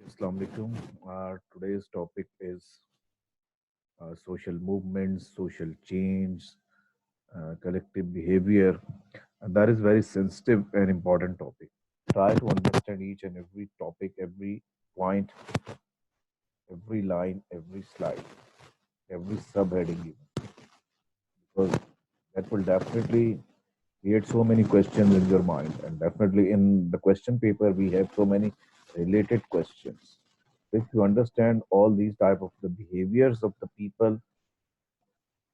Assalamu alaikum. Today's topic is social movements, social change, collective behavior. And that is very sensitive and important topic. Try to understand each and every topic, every point, every line, every slide, every subheading, even, because that will definitely create so many questions in your mind. And definitely in the question paper, we have so many related questions. If you understand all these type of the behaviors of the people,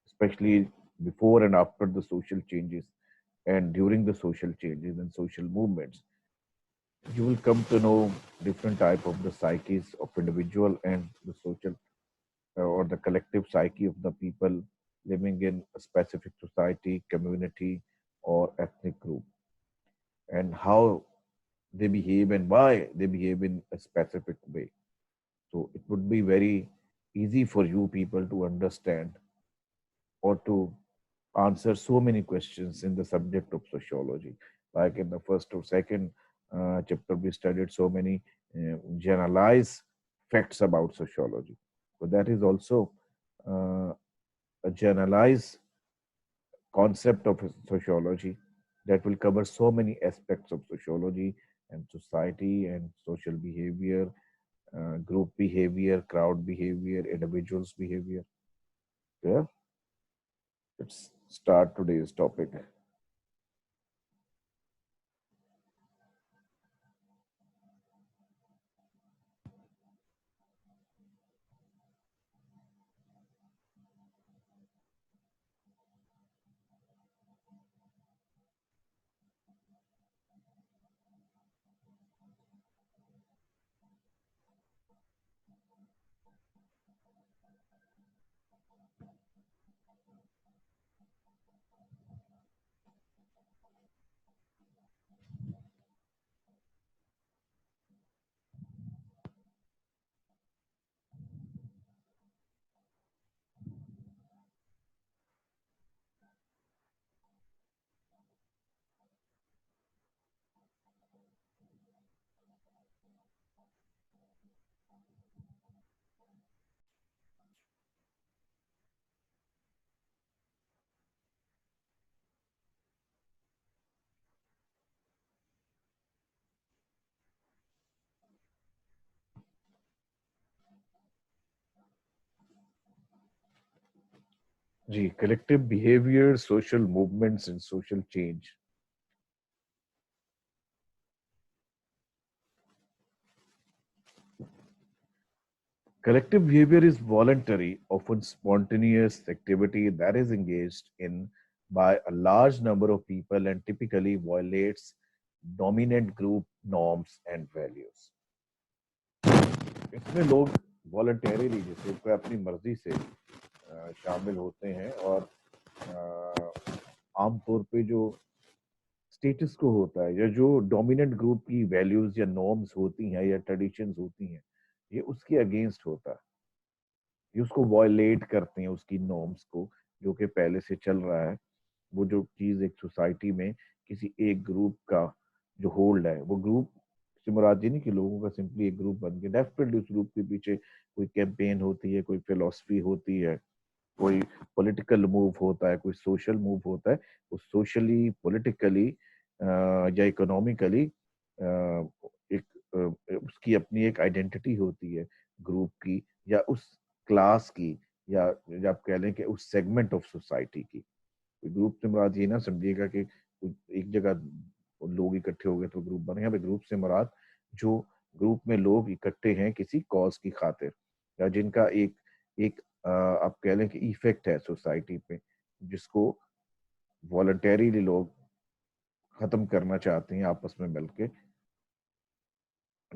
especially before and after the social changes and during the social changes and social movements, you will come to know different type of the psyches of individual and the social or the collective psyche of the people living in a specific society, community, or ethnic group, and how they behave and why they behave in a specific way. So it would be very easy for you people to understand or to answer so many questions in the subject of sociology. Like in the first or second chapter, we studied so many generalized facts about sociology. So that is also uh, a generalized concept of sociology that will cover so many aspects of sociology and society and social behavior, group behavior, crowd behavior, individuals behavior. Yeah, let's start today's topic. Ji, collective behavior, social movements, and social change. Collective behavior is voluntary, often spontaneous activity that is engaged in by a large number of people and typically violates dominant group norms and values. इसमें लोग voluntarily जैसे कोई अपनी मर्जी से शामिल होते हैं और आमतौर पे जो स्टेटस को होता है या जो डोमिनेंट ग्रुप की वैल्यूज या नॉर्म्स होती हैं या ट्रेडिशंस होती हैं, ये उसके अगेंस्ट होता है। ये उसको वायलेट करते हैं, उसकी नॉर्म्स को जो कि पहले से चल रहा है। वो जो चीज एक सोसाइटी में किसी एक ग्रुप का जो होल्ड है, वो ग्रुप से मुराद ये नहीं कि लोगों का सिंपली एक ग्रुप बन गया। डेफिनेटली उस ग्रुप के पीछे कोई कैंपेन होती है, कोई फिलोसफी होती है, कोई पॉलिटिकल मूव होता है, कोई सोशल मूव होता है। उस सोशली, पॉलिटिकली या इकोनॉमिकली एक उसकी अपनी एक आइडेंटिटी होती है ग्रुप की या उस क्लास की, या आप कह लें कि उस सेगमेंट ऑफ सोसाइटी की। ग्रुप से मुराद ये ना समझिएगा कि एक जगह लोग इकट्ठे हो गए तो ग्रुप बने। यहाँ पे ग्रुप से मुराद जो ग्रुप में लोग इकट्ठे हैं किसी कॉज की खातिर, या जिनका एक एक आप कह लें कि इफेक्ट है सोसाइटी पे, जिसको वॉलंटरीली लोग खत्म करना चाहते हैं आपस में मिलके,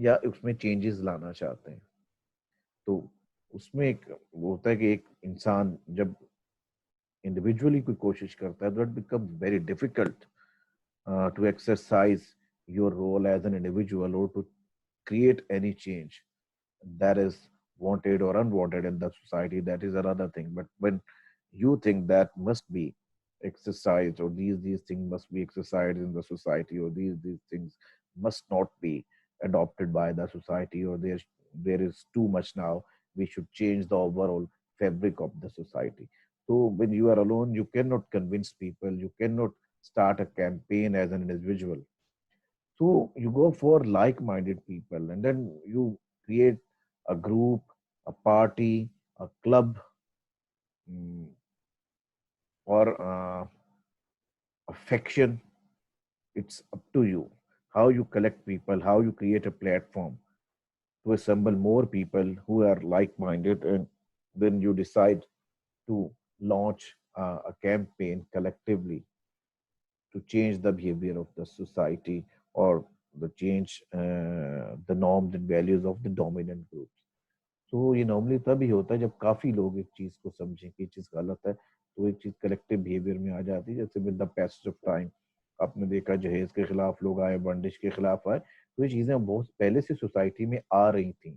या उसमें चेंजेस लाना चाहते हैं। तो उसमें एक वो होता है कि एक इंसान जब इंडिविजुअली कोई कोशिश करता है तो it becomes very difficult to exercise your role as an individual or to create any change that is wanted or unwanted in the society. That is another thing. But when you think that must be exercised, or these things must be exercised in the society, or these things must not be, adopted by the society, or there is too much now. We should change the overall fabric of the society. So when you are alone, you cannot convince people. You cannot start a campaign as an individual. So you go for like-minded people, and then you create a group, a party, a club, mm, or a faction. It's up to you how you collect people, how you create a platform to assemble more people who are like-minded, and then you decide to launch a campaign collectively to change the behavior of the society, or the change the norms and values of the dominant groups. तो ये normally तभी होता है जब काफी लोग एक चीज को समझें कि ये चीज गलत है, तो एक चीज कलेक्टिव बिहेवियर में आ जाती है। जैसे with the passage of time आपने देखा जहेज के खिलाफ लोग आए, बंदिश के खिलाफ आए, तो ये चीजें बहुत पहले से सोसाइटी में आ रही थी।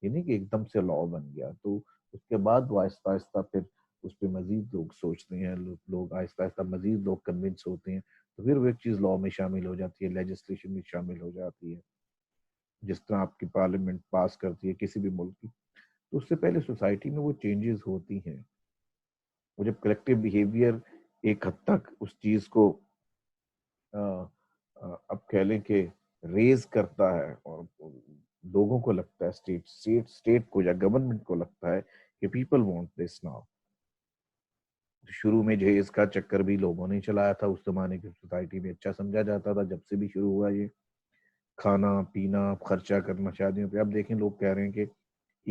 ये नहीं कि एकदम से लॉ बन गया। तो उसके बाद वो आहिस्ता आहिस्ता फिर उस पर मजीद लोग सोचते हैं, लोग आहिस्ता आहिस्ता मजीद लोग कन्विंस होते हैं, तो फिर वो एक चीज लॉ में शामिल हो जाती है, लेजिस्लेशन में शामिल हो जाती है। जिस तरह आपकी पार्लियामेंट पास करती है किसी भी मुल्क की, तो उससे पहले सोसाइटी में वो चेंजेस होती हैं। वो जब कलेक्टिव बिहेवियर एक हद तक उस चीज को अब कह लें कि रेज करता है, और लोगों को लगता है, स्टेट को या गवर्नमेंट को लगता है कि पीपल वांट दिस नाउ। शुरू में जहेज का चक्कर भी लोगों ने चलाया था, उस जमाने की सोसाइटी में अच्छा समझा जाता था। जब से भी शुरू हुआ ये खाना पीना खर्चा करना शादियों पे, अब देखें लोग कह रहे हैं कि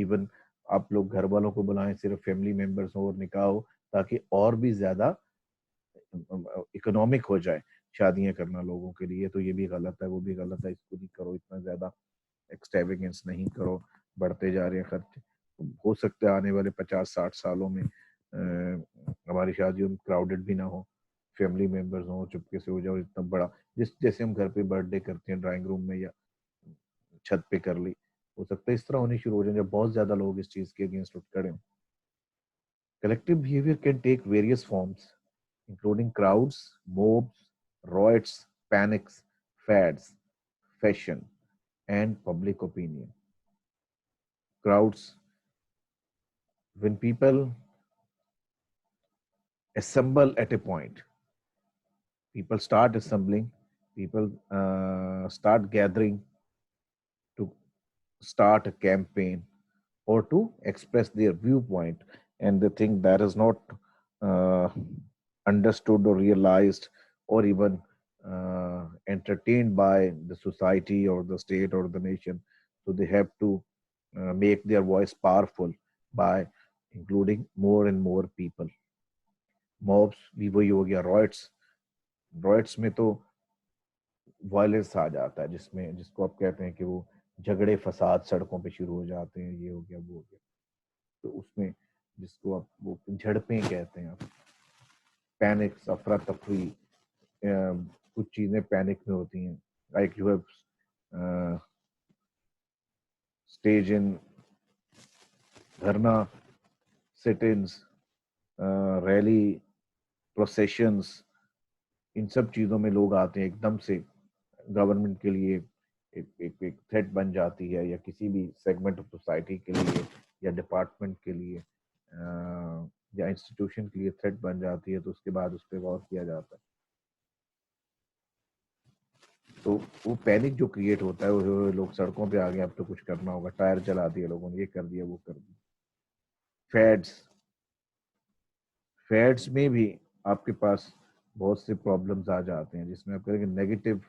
इवन आप लोग घर वालों को बुलाएं, सिर्फ फैमिली मेंबर्स हो और निकाह हो, ताकि और भी ज्यादा इकोनॉमिक हो जाए शादियां करना लोगों के लिए। तो ये भी गलत है, वो भी गलत है, इसको नहीं करो, इतना ज्यादा एक्सट्रेवेगेंस नहीं करो, बढ़ते जा रहे हैं खर्च। हो सकता है आने वाले 50-60 सालों में हमारी शादियों में क्राउडेड भी ना हो, फैमिली मेंबर्स हो, चुपके से हो जाओ इतना बड़ा, जैसे हम घर पे बर्थडे करते हैं ड्राइंग रूम में या छत पे कर ली, हो सकता है इस तरह होनी शुरू हो जाए जब बहुत ज्यादा लोग इस चीज के अगेंस्ट उठ खड़े हों। Collective behavior can take various forms, including crowds, mobs, riots, panics, fads, fashion, and public opinion. Crowds, when people assemble at a point, people start assembling, people start gathering to start a campaign or to express their viewpoint, and they think that is not uh, understood or realized or even entertained by the society or the state or the nation. So they have to make their voice powerful by including more and more people. Mobs भी वही हो गया, riots. Riots में तो violence आ जाता है, जिसमें जिसको आप कहते हैं कि वो झगड़े फसाद सड़कों पे शुरू हो जाते हैं, ये हो गया वो हो गया। तो उसमें जिसको आप वो झड़पें कहते हैं, आप पैनिक, अफरा तफरी, कुछ चीजें पैनिक में होती हैं, लाइक यू हैव स्टेज इन धरना, सिट इन्स, रैली, प्रोसेशंस, इन सब चीजों में लोग आते हैं एकदम से। गवर्नमेंट के लिए एक थ्रेट बन जाती है, या किसी भी सेगमेंट ऑफ सोसाइटी के लिए, या डिपार्टमेंट के लिए, या इंस्टीट्यूशन के लिए थ्रेट बन जाती है, तो उसके बाद उस पर गौर किया जाता है। तो वो पैनिक जो क्रिएट होता है, वो लोग सड़कों पे आ गए, अब तो कुछ करना होगा, टायर जला दिए लोगों ने, ये कर दिया वो कर दिया। फैड्स, फैड्स में भी आपके पास बहुत से प्रॉब्लम्स आ जाते हैं, जिसमें आप कहेंगे नेगेटिव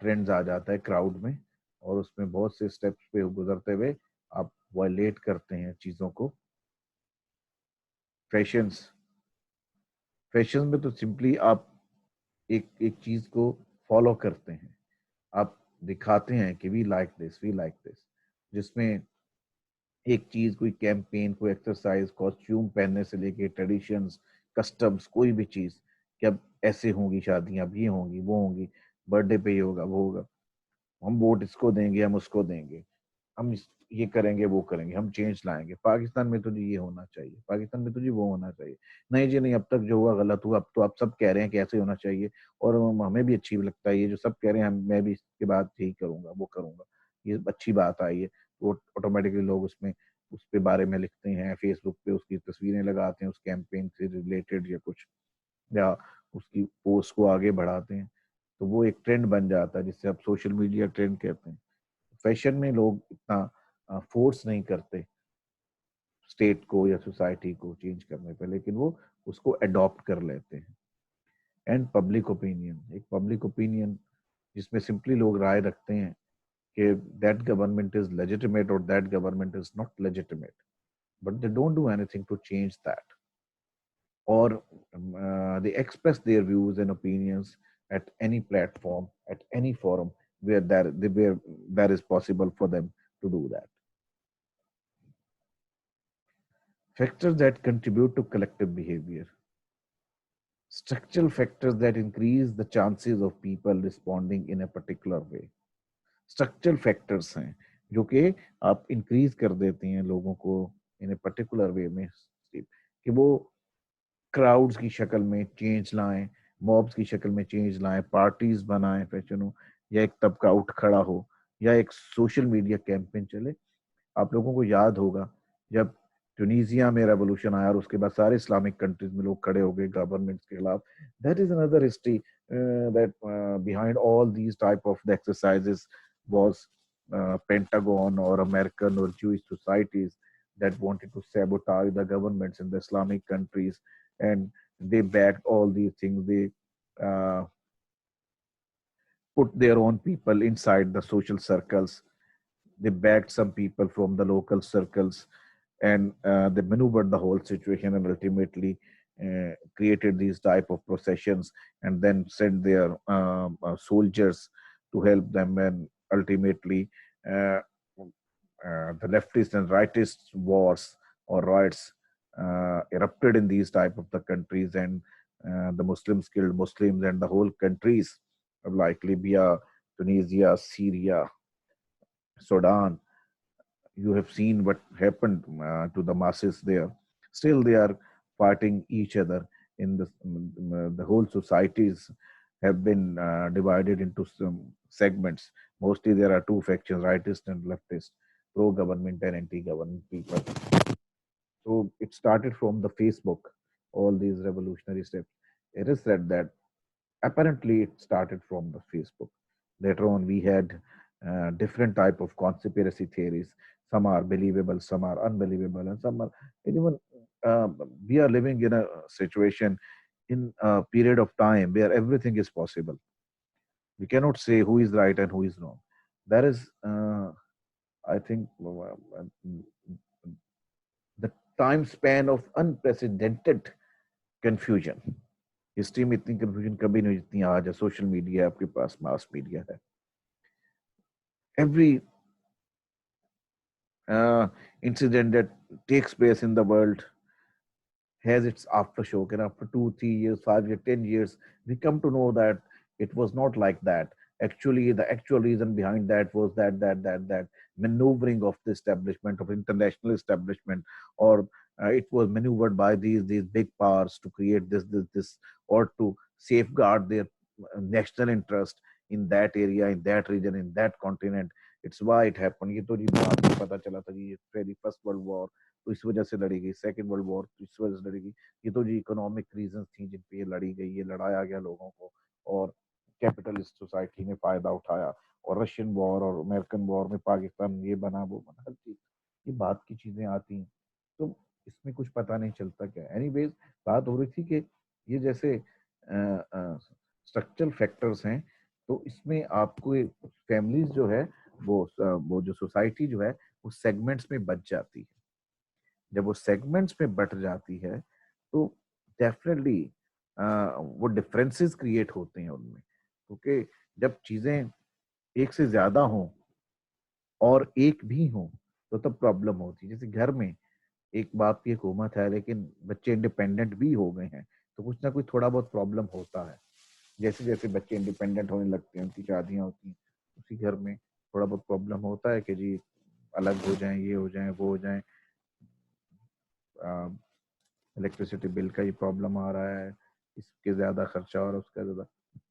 ट्रेंड्स आ जाता है क्राउड में, और उसमें बहुत से स्टेप्स पे गुजरते हुए आप वायलेट करते हैं चीजों को। फैशंस, फैशन में तो सिंपली आप एक एक चीज को फॉलो करते हैं, आप दिखाते हैं कि we like this, we like this, जिसमें एक चीज, कोई कैंपेन, कोई एक्सरसाइज, कॉस्ट्यूम पहनने से लेके ट्रेडिशंस, कस्टम्स, कोई भी चीज कि अब ऐसे होंगी शादियां, अब ये होंगी वो होंगी, बर्थडे पे ये होगा वो होगा, हम वोट इसको देंगे, हम उसको देंगे, हम ये करेंगे वो करेंगे, हम चेंज लाएंगे, पाकिस्तान में तो जी ये होना चाहिए, पाकिस्तान में तो जी वो होना चाहिए, नहीं जी नहीं, अब तक जो हुआ गलत हुआ, अब तो आप सब कह रहे हैं कि ऐसे होना चाहिए, और हमें भी अच्छी लगता है ये जो सब कह रहे हैं, मैं भी इसके बाद यही करूंगा वो करूंगा, ये अच्छी बात आई है। वो ऑटोमेटिकली लोग उसमें उस पे बारे में लिखते हैं, फेसबुक पे उसकी तस्वीरें लगाते हैं उस कैंपेन से रिलेटेड या कुछ, या उसकी पोस्ट को आगे बढ़ाते हैं, तो वो एक ट्रेंड बन जाता है जिससे आप सोशल मीडिया ट्रेंड कहते हैं। फैशन में लोग इतना फोर्स नहीं करते स्टेट को या सोसाइटी को चेंज करने पे, लेकिन वो उसको अडॉप्ट कर लेते हैं। एंड पब्लिक ओपिनियन, एक पब्लिक ओपिनियन जिसमें सिंपली लोग राय रखते हैं कि दैट गवर्नमेंट इज लेजिटिमेट और that government is not legitimate, but they don't do anything to change that, or they express their views and opinions at any platform, at any forum where that is possible for them to do that. Factors that contribute to collective behavior. Structural factors that increase the chances of people responding in a particular way. Structural factors हैं जो कि आप increase कर देते हैं लोगों को in a particular way में, कि वो क्राउड्स की शक्ल में चेंज लाएं, मॉब्स की शक्ल में चेंज लाएं, पार्टीज बनाएं, फैशन हो, या एक तबका उठ खड़ा हो, या एक सोशल मीडिया कैंपेन चले। आप लोगों को याद होगा जब ट्यूनीजिया में रेवोल्यूशन आया और उसके बाद सारे इस्लामिक कंट्रीज में लोग खड़े हो गए गवर्नमेंट्स के खिलाफ। That is another history that behind all these type of the exercises was Pentagon or American or Jewish societies that wanted to sabotage the governments in the Islamic countries, and they backed all these things. They uh, put their own people inside the social circles. They backed some people from the local circles, and they maneuvered the whole situation, and ultimately created these type of processions, and then sent their soldiers to help them, and ultimately uh, the leftist and rightist wars or riots erupted in these type of the countries, and the Muslims killed Muslims, and the whole countries like Libya, Tunisia, Syria, Sudan. You have seen what happened to the masses there. Still, they are fighting each other. In the whole societies have been divided into some segments. Mostly, there are two factions: rightist and leftist, pro-government and anti-government people. So it started from the Facebook, all these revolutionary steps. It is said that apparently it started from the Facebook. Later on, we had different type of conspiracy theories. Some are believable, some are unbelievable, and some are even. Uh, we are living in a situation, in a period of time where everything is possible. We cannot say who is right and who is wrong. That is, I think, the time span of unprecedented confusion. History में इतनी confusion कभी नहीं जितनी आज है। Social media, आपके पास mass media है। Every incident that takes place in the world has its aftershock, and after 2 3 years, 5 years, 10 years, we come to know that it was not like that. Actually, the actual reason behind that was that maneuvering of the establishment, of international establishment, or it was maneuvered by these big powers to create this, or to safeguard their national interest in that area, in that region, in that continent. It's why it happened. ये तो जी बाद में पता चला था जी, ये पहली first world war तो इस वजह से लड़ी गई, सेकेंड वर्ल्ड वॉर तो इस वजह से लड़ी गई। ये तो जी इकोनॉमिक रीजन थी जिन पे ये लड़ी गई, ये लड़ाया गया लोगों को, और कैपिटलिस्ट सोसाइटी ने फायदा उठाया, और रशियन वॉर और अमेरिकन वॉर में पाकिस्तान ये बना वो बना, हर चीज ये बात की चीजें आती हैं। तो इसमें कुछ पता नहीं चलता क्या। एनीवेज, बात हो रही थी कि ये जैसे स्ट्रक्चरल फैक्टर्स हैं, तो इसमें आपको फैमिलीज जो है वो जो सोसाइटी जो है वो सेगमेंट्स में बच जाती है। जब वो सेगमेंट्स में बट जाती है तो डेफिनेटली वो डिफरेंसेस क्रिएट होते हैं उनमें, क्योंकि जब चीजें एक से ज्यादा हों और एक भी हों तो तब प्रॉब्लम होती है। जैसे घर में एक बाप की एक हुकूमत है लेकिन बच्चे इंडिपेंडेंट भी हो गए हैं, तो कुछ ना कुछ थोड़ा बहुत प्रॉब्लम होता है। जैसे जैसे बच्चे इंडिपेंडेंट होने लगते हैं, उनकी शादियां होती हैं, उसी घर में थोड़ा बहुत प्रॉब्लम होता है कि जी अलग हो जाएं, ये हो जाएं, वो हो जाएं, इलेक्ट्रिसिटी बिल का ये प्रॉब्लम आ रहा है, इसके ज्यादा खर्चा और उसका ज्यादा,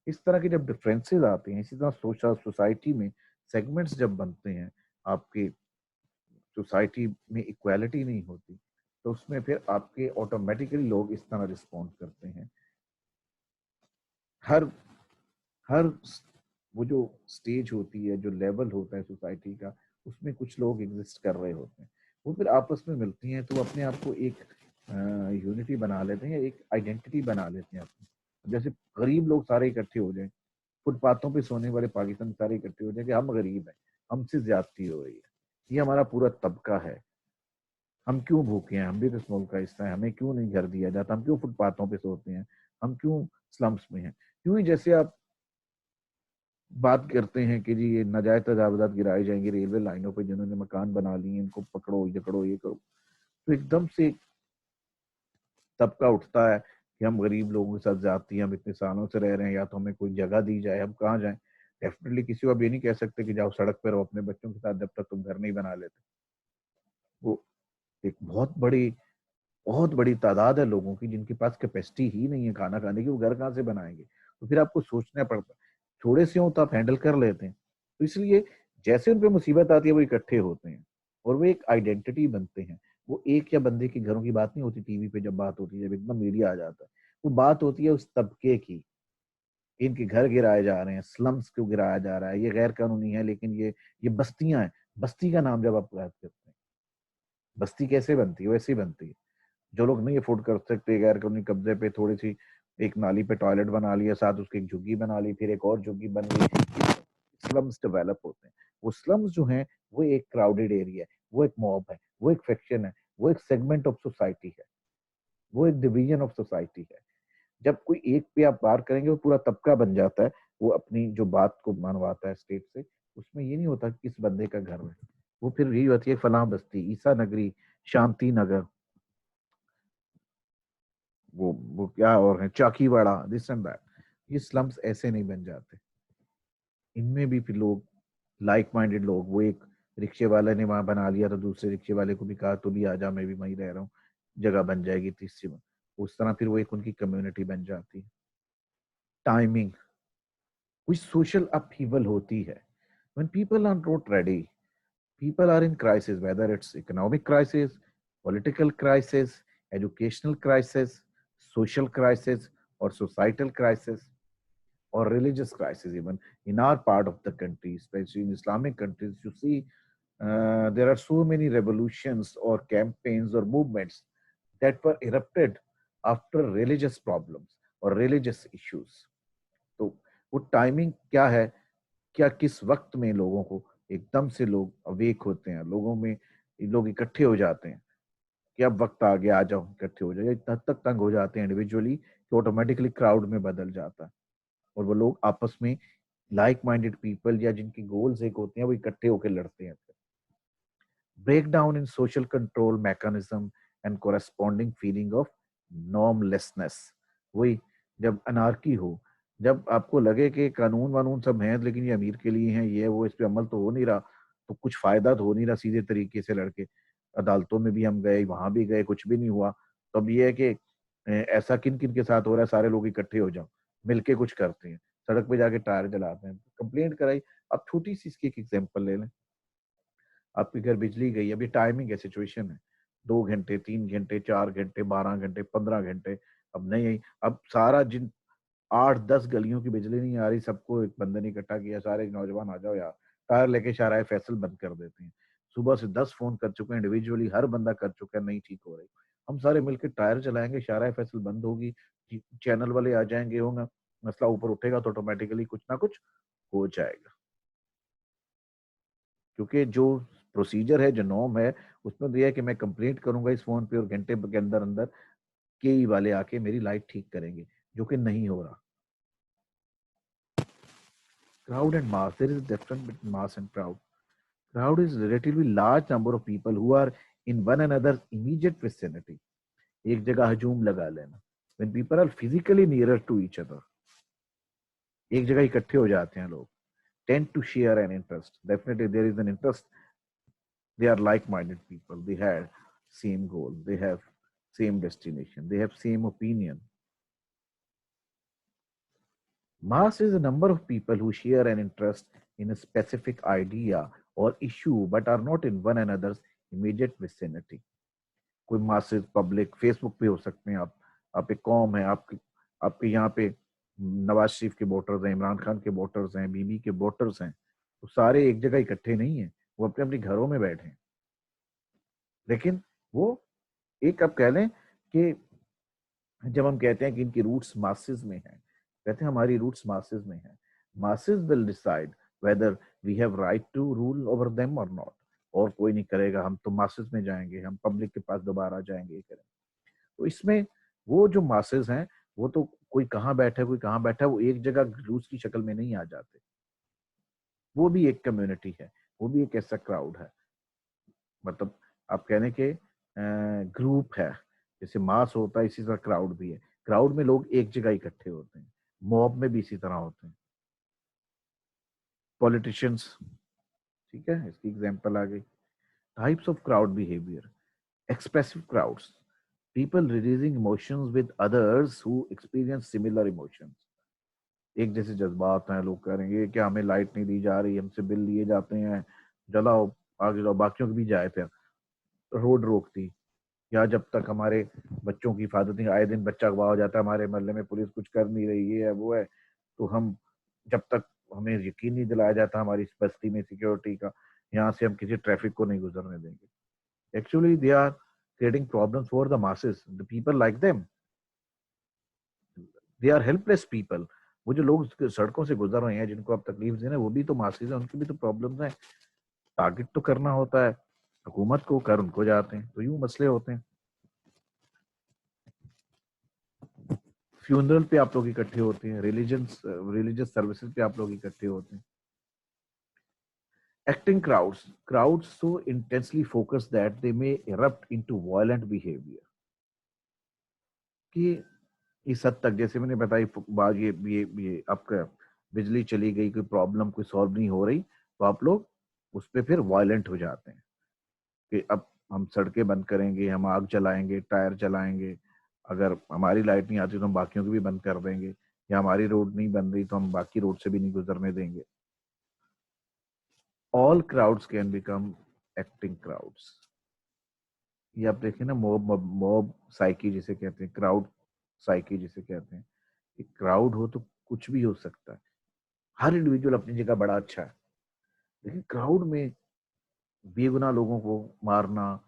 इस तरह की जब डिफरेंसेस आते हैं, इसी तरह सोशल सोसाइटी में सेगमेंट्स जब बनते हैं, आपकी सोसाइटी में इक्वालिटी नहीं होती, तो उसमें फिर आपके ऑटोमेटिकली लोग इस तरह रिस्पॉन्ड करते हैं। हर हर वो जो स्टेज होती है, जो लेवल होता है सोसाइटी का, उसमें कुछ लोग एग्जिस्ट कर रहे होते हैं, वो फिर आपस में मिलती हैं तो अपने आप को एक यूनिटी बना लेते हैं, एक आइडेंटिटी बना लेते हैं अपनी। जैसे गरीब लोग सारे इकट्ठे हो जाएं, फुटपाथों पे सोने वाले पाकिस्तान सारे इकट्ठे हो जाए कि हम गरीब हैं, हमसे ज्यादती हो रही है, ये हमारा पूरा तबका है, हम क्यों भूखे हैं, हम भी तो इस मुल्क का हिस्सा है, हमें क्यों नहीं घर दिया जाता, हम क्यों फुटपाथों पे सोते हैं, हम क्यों स्लम्स में हैं। क्यों ही जैसे आप बात करते हैं कि जी ये नाजायज तजावजात गिराए जाएंगे रेलवे लाइनों पे, जिन्होंने मकान बना लिए इनको पकड़ो जकड़ो ये करो, तो एकदम से तबका उठता है कि हम गरीब लोगों के साथ जाती हैं, हम इतने सालों से रह रहे हैं, या तो हमें कोई जगह दी जाए, हम कहाँ जाएं। डेफिनेटली किसी को आप ये नहीं कह सकते कि जाओ सड़क पर रहो अपने बच्चों के साथ जब तक तुम घर नहीं बना लेते। वो एक बहुत बड़ी तादाद है लोगों की जिनके पास कैपेसिटी ही नहीं है खाना खाने की, वो घर कहाँ से बनाएंगे, तो फिर आपको सोचना पड़ता है। थोड़े से हो तो आप हैंडल कर लेते हैं, तो इसलिए जैसे उन पर मुसीबत आती है वो इकट्ठे होते हैं और वो एक आइडेंटिटी बनते हैं। वो एक या बंदे के घरों की बात नहीं होती, टीवी पे जब बात होती है, जब इतना मीडिया आ जाता है, वो बात होती है उस तबके की, इनके घर गिराए जा रहे हैं, स्लम्स क्यों गिराया जा रहा है, ये गैर कानूनी है, लेकिन ये बस्तियां हैं। बस्ती का नाम जब आप बात करते हैं, बस्ती कैसे बनती है, वैसे ही बनती है। जो लोग नहीं अफोर्ड कर सकते गैर कानूनी कब्जे पे थोड़ी सी एक नाली पे टॉयलेट बना लिया, साथ उसकी एक झुग्गी बना ली, फिर एक और झुग्गी बन गई, स्लम्स डेवलप होते हैं। वो स्लम्स जो हैं वो एक क्राउडेड एरिया है, वो एक मॉब है, वो एक फैक्शन है, वो एक सेगमेंट ऑफ सोसाइटी है, वो एक डिवीजन ऑफ सोसाइटी है। जब कोई एक पे आप पार करेंगे वो पूरा तबका बन जाता है, वो अपनी जो बात को मनवाता है स्टेट से। उसमें ये नहीं होता कि किस बंदे का घर है, वो फिर यही होती है फलां बस्ती, ईसा नगरी, शांति नगर, वो क्या और है चाकीवाड़ा, दिस एंड दैट। ये स्लम्स ऐसे नहीं बन जाते, इनमें भी फिर लोग लाइक माइंडेड लोग, वो एक रिक्शे वाले ने वहां बना लिया तो दूसरे रिक्शे वाले को भी कहा तो भी आ जा, मैं भी वहीं रह रहा हूँ, जगह बन जाएगी तीसरी में। उस तरह फिर वो एक उनकी कम्युनिटी बन जाती है। टाइमिंग, कोई सोशल अपहीवल होती है, when people are not ready, people are in crisis, whether it's economic crisis, political crisis, educational crisis, social crisis, or societal crisis, or religious crisis. Even in our part of the country, especially in Islamic countries, you see there are so many revolutions or campaigns or movements that were erupted after religious problems or religious issues. तो वो timing क्या है, क्या किस वक्त में लोगों को एकदम से लोग अवेक होते हैं, लोगों में लोग इकट्ठे हो जाते हैं कि अब वक्त आ गया, आ जाओ इकट्ठे हो जाओ, इतना तक तंग हो जाते हैं इंडिविजुअली कि ऑटोमेटिकली क्राउड में बदल जाता है, और वो लोग आपस में लाइक माइंडेड पीपल या जिनके गोल्स एक होते हैं वो इकट्ठे होकर लड़ते हैं। Breakdown in social control mechanism and corresponding feeling of normlessness, वही जब अनारकी हो, जब आपको लगे कि कानून वानून सब हैं लेकिन ये अमीर के लिए हैं, ये वो इस पे अमल तो हो नहीं रहा, तो कुछ फायदा तो हो नहीं रहा सीधे तरीके से लड़के, अदालतों में भी हम गए, वहां भी गए, कुछ भी नहीं हुआ। तो अब ये है कि ऐसा किन किन के साथ हो रहा है, सारे लोग इकट्ठे हो जाओ, मिलके कुछ करते हैं, सड़क पे जाके टायर जलाते हैं, कंप्लेंट कराई। अब छोटी सी इसकी एक एग्जाम्पल ले लें, आपके घर बिजली गई, अभी टाइमिंग है, सिचुएशन है, 2 घंटे, 3 घंटे, 4 घंटे, 12 घंटे, 15 घंटे, अब नहीं आई, अब सारा जिन 8-10 गलियों की बिजली नहीं आ रही, सबको एक बंदे ने इकट्ठा किया, सारे नौजवान आ जाओ यार, टायर लेके शाहराह फैसल बंद कर देते हैं। सुबह से 10 फोन कर चुके हैं इंडिविजुअली, हर बंदा कर चुका है, नहीं ठीक हो रही, हम सारे मिलकर टायर चलाएंगे, शाहराह फैसल बंद होगी, चैनल वाले आ जाएंगे, होगा मसला ऊपर उठेगा तो ऑटोमेटिकली कुछ ना कुछ हो जाएगा। क्योंकि जो प्रोसीजर है, जो नॉर्म है, उसमें दिया है कि मैं कंप्लेंट करूंगा इस फोन पे और घंटे के अंदर अंदर केई वाले आके मेरी लाइट ठीक करेंगे, जो कि नहीं हो रहा। Crowd and mass, there is a difference between mass and crowd. Crowd is relatively large number of people who are in one another's immediate vicinity. एक जगह हजूम लगा लेना, when people are physically nearer to each other, एक जगह इकट्ठे हो जाते हैं लोग, tend to share an interest, definitely there is an interest They are like-minded people. They had same goal. They have same destination. They have same opinion. Mass is a number of people who share an interest in a specific idea or issue but are not in one another's immediate vicinity. कोई masses public Facebook पे हो सकते हैं आप एक com है आपके आपके यहाँ पे नवाज शरीफ के वोटर्स हैं, इमरान खान के वोटर्स हैं, बीबी के वोटर्स हैं, तो सारे एक जगह इकट्ठे नहीं हैं, वो अपने अपने घरों में बैठे हैं। लेकिन वो एक आप कह लें कि जब हम कहते हैं कि इनकी रूट्स मासेस में हैं, कहते हैं हमारी रूट्स मासेस में हैं, masses will decide whether we have right to rule over them और नॉट। और कोई नहीं करेगा, हम तो मासेस में जाएंगे, हम पब्लिक के पास दोबारा जाएंगे, ये करेंगे। तो इसमें वो जो मासेस हैं वो तो कोई कहाँ बैठा है कोई कहाँ बैठा है, वो एक जगह ग्रुप्स की शक्ल में नहीं आ जाते। वो भी एक कम्युनिटी है, वो भी एक ऐसा क्राउड है। मतलब आप कहने के ग्रुप है, जैसे मास होता है इसी तरह क्राउड भी है। क्राउड में लोग एक जगह इकट्ठे होते हैं, मॉब में भी इसी तरह होते हैं। पॉलिटिशियंस, ठीक है, इसकी एग्जांपल आ गई। Types of crowd behaviour, expressive crowds, people releasing emotions with others who experience similar emotions। एक जैसे जज्बात हैं, लोग करेंगे क्या हमें लाइट नहीं दी जा रही, हमसे बिल लिए जाते हैं, जलाओ आगे जाओ, बाकियों की भी जाए थे, रोड रोकती, या जब तक हमारे बच्चों की हिफाजत नहीं, आए दिन बच्चा अगवा हो जाता है हमारे मोहल्ले में, पुलिस कुछ कर नहीं रही है वो है, तो हम जब तक हमें यकीन नहीं दिलाया जाता हमारी इस बस्ती में सिक्योरिटी का, यहाँ से हम किसी ट्रैफिक को नहीं गुजरने देंगे। Actually, they are creating problems for the masses. The people like them, they are helpless people. वो जो लोग सड़कों से गुजर रहे हैं, जिनको आप तकलीफ दे रहे हैं, वो भी तो मासेस हैं, उनकी भी तो प्रॉब्लम्स हैं। टारगेट तो करना होता है हुकूमत को, कर उनको जाते हैं, तो यूं मसले होते हैं। फ्यूनरल पे आप लोग इकट्ठे होते हैं, रिलीजियस सर्विसेज पे आप लोग इकट्ठे होते हैं। Acting crowds so intensely focused that they may erupt into violent behavior। कि इस हद तक, जैसे मैंने बताई बात, ये आपका बिजली चली गई, कोई प्रॉब्लम कोई सॉल्व नहीं हो रही, तो आप लोग उस पर फिर वायलेंट हो जाते हैं कि अब हम सड़कें बंद करेंगे, हम आग जलाएंगे, टायर जलाएंगे, अगर हमारी लाइट नहीं आती तो हम बाकियों की भी बंद कर देंगे, या हमारी रोड नहीं बन रही तो हम बाकी रोड से भी नहीं गुजरने देंगे। All crowds can become acting crowds. ये आप देखें ना, मॉब साइकी जिसे कहते हैं, क्राउड साइकी जिसे कहते हैं, कि क्राउड हो तो कुछ भी हो सकता है। हर इंडिविजुअल अपनी जगह बड़ा अच्छा है, लेकिन क्राउड में बेगुनाह लोगों को मारना,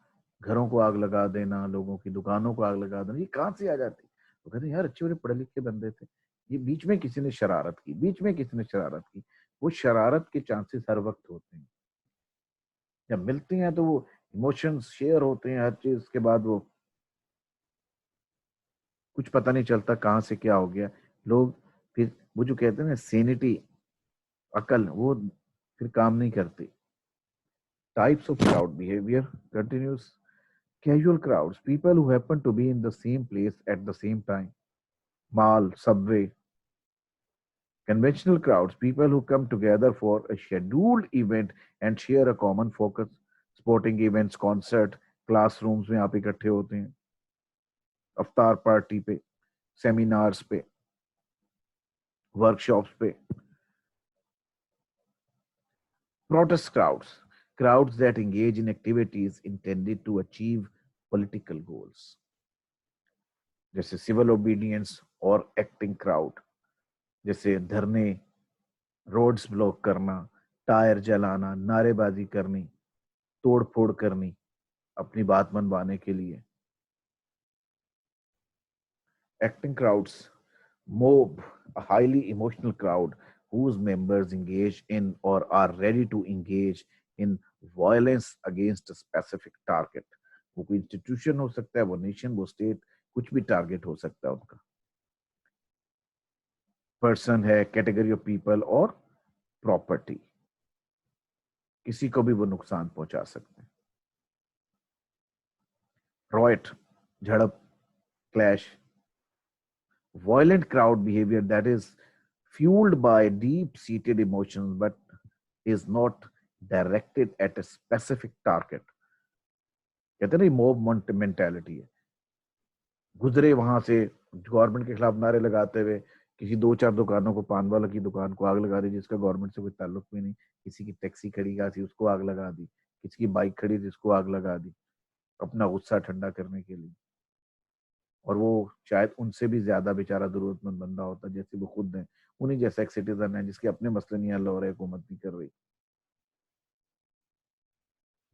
घरों को आग लगा देना, लोगों की दुकानों को आग लगा देना, ये कहाँ से आ जाती? तो कहते हैं यार अच्छे बड़े पढ़े लिखे बंदे थे, ये बीच में किसी ने शरारत की, बीच में किसी ने शरारत की। वो शरारत के चांसेस हर वक्त होते हैं, जब मिलते हैं तो वो इमोशंस शेयर होते हैं हर चीज के बाद, वो कुछ पता नहीं चलता कहाँ से क्या हो गया। लोग फिर वो जो कहते हैं ना सेनिटी, अकल, वो फिर काम नहीं करती। Types of crowd behavior continues. Casual crowds, people who happen to be in the same place at the same time. Mall, subway. Conventional crowds, people who come together for a scheduled event and share a common focus. Sporting events, concert, classrooms में आप इकट्ठे होते हैं, अफ्तार party पे, seminars पे, workshops पे। Protest crowds, crowds that engage in activities intended to achieve political goals, जैसे civil obedience और एक्टिंग क्राउड, जैसे धरने, रोड्स ब्लॉक करना, टायर जलाना, नारेबाजी करनी, तोड़ फोड़ करनी अपनी बात मनवाने के लिए। Acting crowds, mob, a highly emotional crowd whose members engage in or are ready to engage in violence against a specific target। वो कोई इंस्टीट्यूशन हो सकता है, वो नेशन, वो स्टेट, कुछ भी टारगेट हो सकता है उनका। पर्सन है, कैटेगरी ऑफ पीपल और प्रॉपर्टी, किसी को भी वो नुकसान पहुंचा सकते हैं। रॉयट, झड़प, clash, violent crowd behavior that is fueled by deep seated emotions but is not directed at a specific target. कहते हैं ना मॉब मेंटेलिटी है, गुजरे वहां से गवर्नमेंट के खिलाफ नारे लगाते हुए किसी दो चार दुकानों को, पान वाला की दुकान को आग लगा दी जिसका गवर्नमेंट से कोई ताल्लुक भी नहीं, किसी की टैक्सी खड़ी थी उसको आग लगा दी, किसी की बाइक खड़ी थी उसको आग लगा दी अपना गुस्सा ठंडा करने के लिए। और वो शायद उनसे भी ज्यादा बेचारा जरूरतमंद बंदा होता जैसे वो खुद है, उन्हीं जैसा एक सिटीजन है जिसके अपने मसले नहीं हल हो रहे, हुकूमत नहीं कर रही।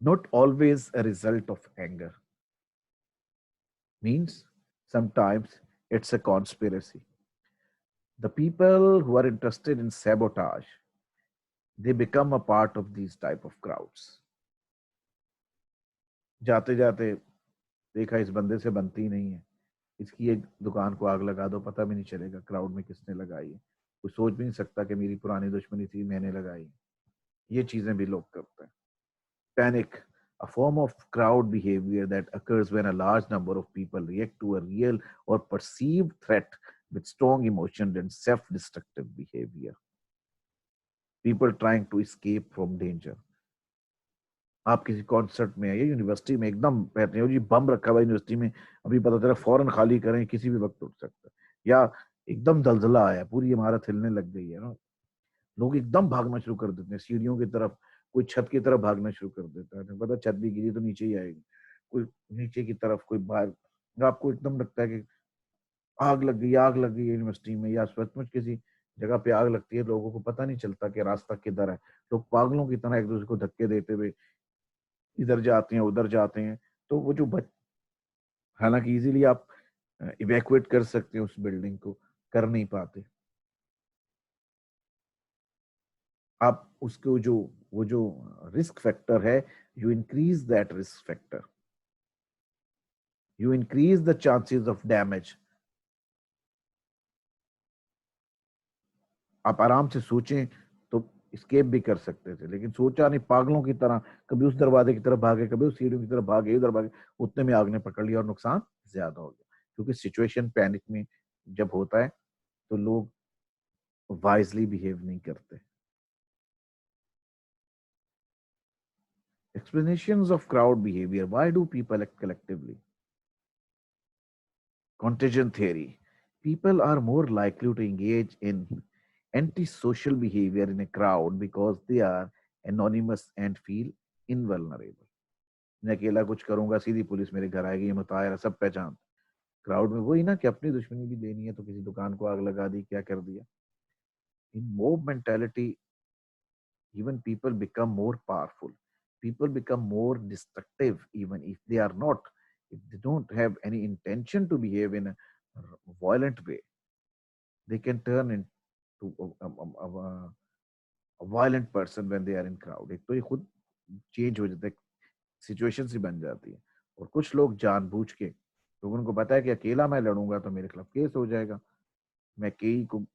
Not always a result of anger. Means sometimes it's a conspiracy. The people who are interested in sabotage, they become a part of these type of crowds. जाते जाते देखा इस बंदे से बनती नहीं है, इसकी एक दुकान को आग लगा दो, पता भी नहीं चलेगा क्राउड में किसने लगाई है, कोई सोच भी नहीं सकता कि मेरी पुरानी दुश्मनी थी मैंने लगाई। ये चीजें भी लोग करते हैं। Panic, a form of crowd behavior that occurs when a large number of people react to a real or perceived threat with strong emotion and self-destructive behavior. People trying to escape from danger. आप किसी concert में या university में एकदम बैठे हो जी, बम रखा हुआ है यूनिवर्सिटी में, अभी पता चला फौरन खाली करें, किसी भी वक्त उठ सकता है, या एकदम दलदला आया पूरी इमारत हिलने लग गई है ना, लोग एकदम भागना शुरू कर देते हैं सीढ़ियों की तरफ, कोई छत की तरफ भागना शुरू कर देता है, पता छत भी गिरी तो नीचे ही आएगी, कोई नीचे की तरफ, कोई बाहर। आपको एकदम लगता है कि आग लग गई, आग लग गई यूनिवर्सिटी में, या सचमुच किसी जगह पे आग लगती है, लोगों को पता नहीं चलता कि रास्ता किधर है, लोग पागलों की तरह एक दूसरे को धक्के देते हुए इधर जाते हैं उधर जाते हैं। तो वो जो हालांकि इजीली आप इवैक्यूएट कर सकते हैं उस बिल्डिंग को, कर नहीं पाते। आप उसको जो वो जो रिस्क फैक्टर है, you increase that risk factor, you increase the chances of damage. आप आराम से सोचें तो स्केप भी कर सकते थे, लेकिन सोचा नहीं, पागलों की तरह कभी उस दरवाजे की तरफ भागे, कभी उस सीढ़ियों की तरफ भागे, उधर भागे, उतने में आग ने पकड़ लिया और नुकसान ज्यादा हो गया। क्योंकि सिचुएशन पैनिक में जब होता है तो लोग वाइजली बिहेव नहीं करते। Explanations of crowd behavior. Why do people act collectively? Contagion theory. People are more likely to engage in antisocial behavior in a crowd because they are anonymous and feel invulnerable. मैं अकेला कुछ करूंगा सीधी police मेरे घर आएगी, ये मुताहिर है, सब पहचान। क्राउड में वही ना कि अपनी दुश्मनी भी देनी है तो किसी दुकान को आग लगा दी, क्या कर दिया। In mob mentality even people become more powerful, people become more destructive even if they are not, if they don't have any intention to behave in a violent way, they can turn into a violent person when they are in crowd। एक तो ये खुद change हो जाता है, situation सी बन जाती है। और कुछ लोग जानबूझ के, तो उनको पता है कि अकेला मैं लड़ूंगा तो मेरे खिलाफ केस हो जाएगा, मैं कई को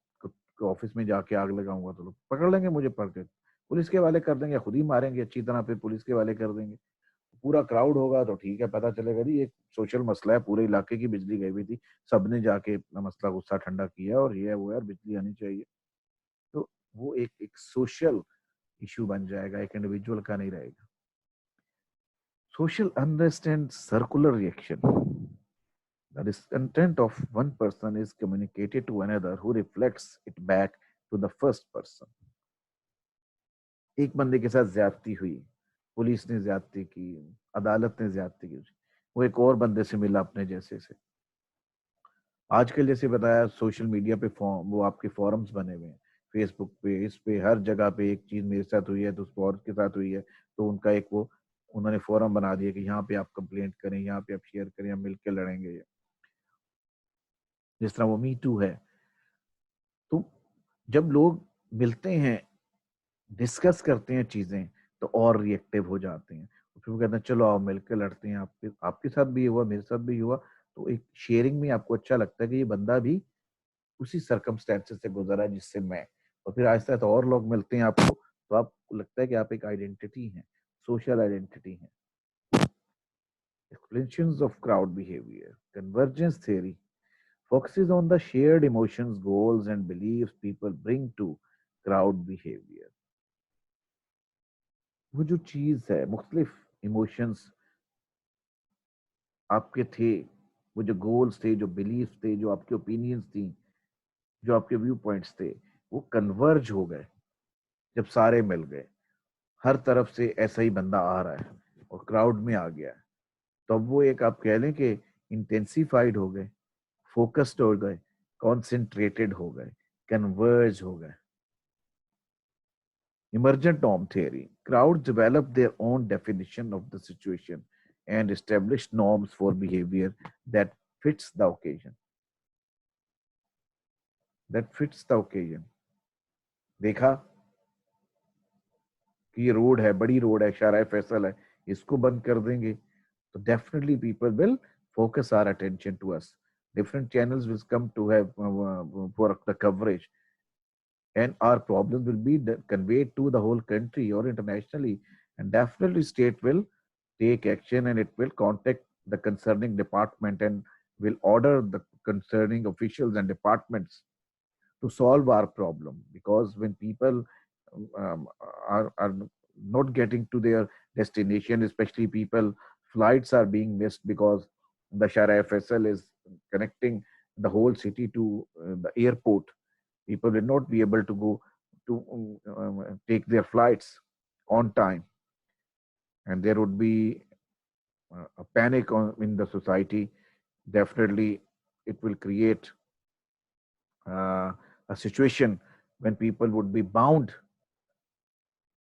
ऑफिस में जाके आग लगाऊंगा तो लोग पकड़ लेंगे मुझे, पकड़ के पुलिस के वाले कर देंगे, खुद ही मारेंगे अच्छी तरह, फिर पुलिस के वाले कर देंगे। पूरा क्राउड होगा तो ठीक है, पता चलेगा जी एक सोशल मसला है, पूरे इलाके की बिजली गई हुई थी, सबने जाके अपना मसला गुस्सा ठंडा किया और ये है वो है, बिजली आनी चाहिए। तो वो एक सोशल इशू बन जाएगा, एक इंडिविजुअल का नहीं रहेगा। Social unrest and circular reaction. The discontent of one person is communicated to another who reflects it back to the first person. एक बंदे के साथ ज्यादती हुई, पुलिस ने ज्यादती की, अदालत ने ज्यादती की, वो एक और बंदे से मिला अपने जैसे से। आजकल जैसे बताया सोशल मीडिया पे फॉर्म, वो आपके फॉरम्स बने हुए हैं, फेसबुक पे, इस पे, हर जगह पे एक चीज मेरे साथ हुई है तो उस और के साथ हुई है, तो उनका एक वो उन्होंने फोरम बना दिया कि यहाँ पे आप कंप्लेंट करें, यहाँ पे आप शेयर करें, हम मिलकर लड़ेंगे। जिस तरह वो मी टू है, तो जब लोग मिलते हैं, डिस्कस करते हैं चीजें, तो और रिएक्टिव हो जाते हैं, फिर वो कहते हैं चलो आओ मिलकर लड़ते हैं, आपके आपके साथ भी हुआ, मेरे साथ भी हुआ, तो एक शेयरिंग में आपको अच्छा लगता है कि ये बंदा भी उसी सर्कमस्टेंसेस से गुजरा है जिससे मैं, और फिर आहिस्ता आहिस्ता और लोग मिलते हैं आपको, तो आपको लगता है कि आप एक आइडेंटिटी है, सोशल आइडेंटिटी है। Explanations of crowd behavior. Convergence theory focuses on the shared emotions, goals, and beliefs people bring to crowd behavior. वो जो चीज है, मुख्तलिफ इमोशंस आपके थे, वो जो गोल्स थे, जो बिलीफ थे, जो आपके ओपिनियंस थी, जो आपके व्यू पॉइंट्स थे, वो कन्वर्ज हो गए जब सारे मिल गए। हर तरफ से ऐसा ही बंदा आ रहा है और क्राउड में आ गया है, तो अब वो एक आप कह लें कि इंटेंसिफाइड हो गए, फोकस्ड हो गए, कॉन्सेंट्रेटेड हो गए, कन्वर्ज हो गए। Emergent norm theory. Crowds develop their own definition of the situation and establish norms for behavior that fits the occasion. That fits the occasion. देखा कि ये रोड है, बड़ी रोड है, शारा फैसल है, इसको बंद कर देंगे तो definitely people will focus our attention to us. Different channels will come to have for the coverage, and our problems will be conveyed to the whole country or internationally, and definitely state will take action and it will contact the concerning department and will order the concerning officials and departments to solve our problem. Because when people um, are not getting to their destination, especially people, flights are being missed because the Shara FSL is connecting the whole city to the airport. People will not be able to go to take their flights on time, and there would be a panic in the society. Definitely, it will create uh, a situation when people would be bound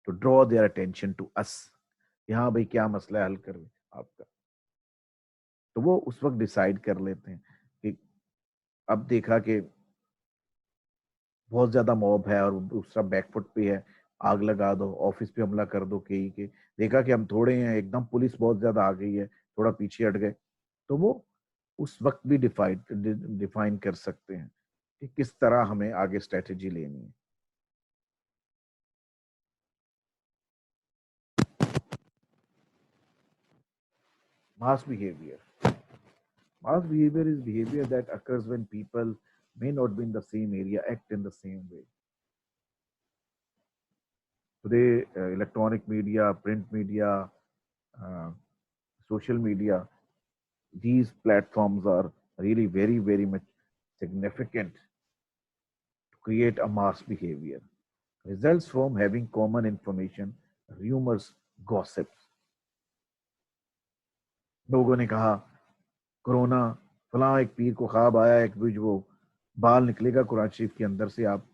to draw their attention to us कि हाँ भाई क्या मसला है, हल कर आपका। तो वो उस वक्त डिसाइड कर लेते हैं कि अब देखा कि बहुत ज्यादा मॉब है और दूसरा बैकफुट पे है, आग लगा दो, ऑफिस पे हमला कर दो कहीं के। देखा कि हम थोड़े हैं, एकदम पुलिस बहुत ज्यादा आ गई है, थोड़ा पीछे हट गए। तो वो उस वक्त भी डिफाइन कर सकते हैं कि किस तरह हमें आगे स्ट्रेटेजी लेनी है। Mass behaviour. Mass behaviour is behaviour that occurs when people may not be in the same area act in the same way. Today, electronic media, print media, uh, social media, these platforms are really very much significant to create a mass behavior. Results from having common information, rumors, gossips. लोगों ने कहा corona, फलां एक पीर को ख्वाब आया, एक बीज वो बाल निकलेगा कुरान शरीफ के अंदर से, आप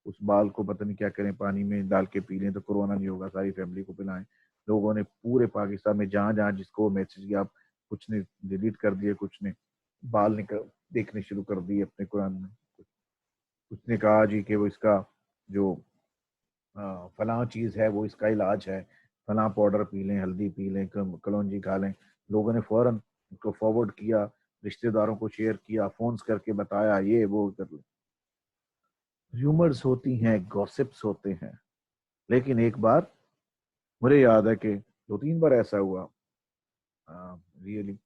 उस बाल को पता नहीं क्या करें, पानी में डाल के पी लें तो कोरोना नहीं होगा, सारी फैमिली को पिलाएं। लोगों ने पूरे पाकिस्तान में जहां जहां जिसको मैसेज किया, कुछ ने डिलीट कर दिए, कुछ ने बाल निकल देखने शुरू कर दिए अपने कुरान में। उसने कहा जी कि वो इसका जो फलां चीज़ है वो इसका इलाज है, फलां पाउडर पी लें, हल्दी पी लें, कलौंजी खा लें। लोगों ने फौरन उसको फॉरवर्ड किया, रिश्तेदारों को शेयर किया, फोन्स करके बताया, ये वो कर ले। र्यूमर्स होती हैं, गॉसिप्स होते हैं। लेकिन एक बार मुझे याद है कि 2-3 बार ऐसा हुआ, रियली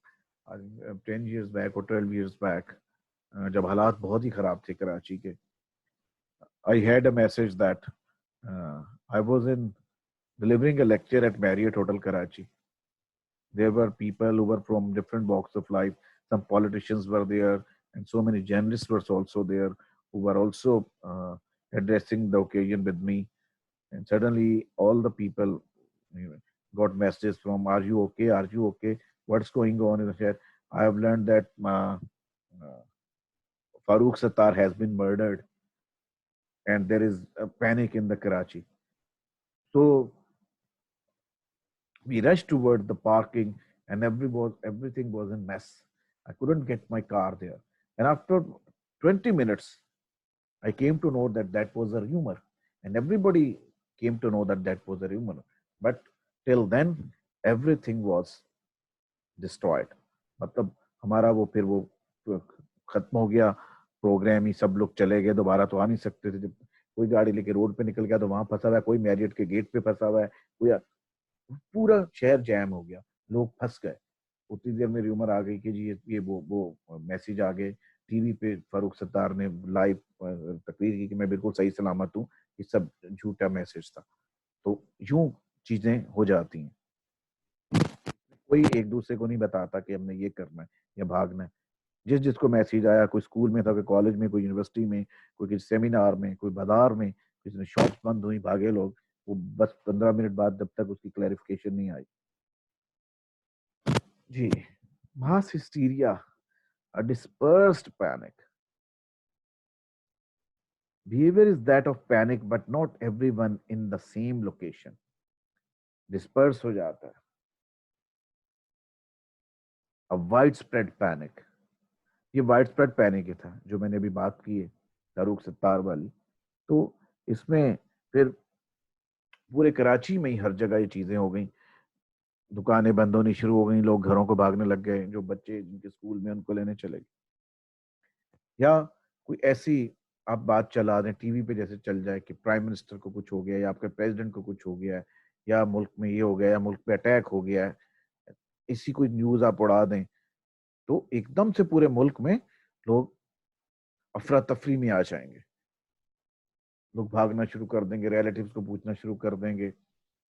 10 years बैक और 12 years बैक, जब हालात बहुत ही खराब थे कराची के। I had a message that I was in delivering a lecture at Marriott Hotel Karachi. There were people who were from different walks of life. Some politicians were there, and so many journalists were also there who were also addressing the occasion with me. And suddenly, all the people got messages from, "Are you okay? Are you okay? What's going on in the share? I have learned that uh, Farooq Sattar has been murdered, and there is a panic in the Karachi." So we rushed toward the parking, and everything was in mess. I couldn't get my car there. And after 20 minutes, I came to know that that was a rumor. And everybody came to know that that was a rumor. But till then, everything was destroyed. मतलब हमारा वो फिर वो खत्म हो गया programme ही, सब लोग चले गए, दोबारा तो आ नहीं सकते थे। जब कोई गाड़ी लेके रोड पे निकल गया तो वहां फंसा हुआ है, कोई मैरियट के गेट पे फंसा हुआ है, कोई पूरा शहर जैम हो गया, लोग फंस गए। उतनी देर में र्यूमर आ गई कि जी ये वो मैसेज आ गए टीवी पे, फारूक सत्तार ने लाइव तकरीर की कि मैं बिल्कुल सही सलामत हूँ, ये सब झूठा मैसेज था। तो यूं चीजें हो जाती हैं। कोई एक दूसरे को नहीं बताता कि हमने ये करना है या भागना है। जिस जिसको मैसेज आया, कोई स्कूल में था, कोई कॉलेज में, कोई यूनिवर्सिटी में, कोई किसी सेमिनार में, कोई बाजार में, किसी ने शॉप्स बंद हुई, भागे लोग। वो बस 15 मिनट बाद जब तक उसकी क्लैरिफिकेशन नहीं आई। जी, मास hysteria, a dispersed panic. Behavior is that of panic, but not everyone in the same location. Disperse हो जाता है। A widespread panic. ये widespread panic ही था जो मैंने अभी बात की है, तारुक सत्तार वाली। तो इसमें फिर पूरे कराची में ही हर जगह ये चीजें हो गई। दुकानें बंद होनी शुरू हो गई, लोग घरों को भागने लग गए, जो बच्चे जिनके स्कूल में उनको लेने चले गए। या कोई ऐसी आप बात चला दें टीवी पे, जैसे चल जाए कि प्राइम मिनिस्टर को कुछ हो गया, या आपके प्रेसिडेंट को कुछ हो गया है, या मुल्क में ये हो गया, या मुल्क पे अटैक हो गया है, इसी कोई न्यूज आप उड़ा दें, तो एकदम से पूरे मुल्क में लोग अफरा तफरी में आ जाएंगे। लोग भागना शुरू कर देंगे, रिलेटिव्स को पूछना शुरू कर देंगे,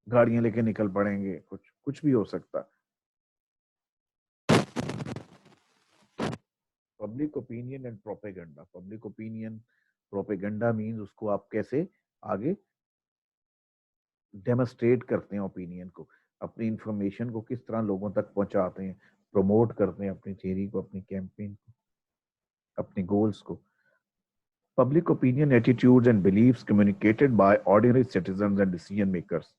गाड़ियां लेके निकल पड़ेंगे, कुछ कुछ भी हो सकता। Public opinion and propaganda. Public opinion, propaganda means उसको आप कैसे आगे डेमोस्ट्रेट करते हैं, ओपिनियन को, अपनी इंफॉर्मेशन को किस तरह लोगों तक पहुंचाते हैं, प्रमोट करते हैं अपनी थ्योरी को, अपनी कैंपेन को, अपने गोल्स को। Public opinion, attitudes and beliefs communicated by ordinary citizens and decision makers,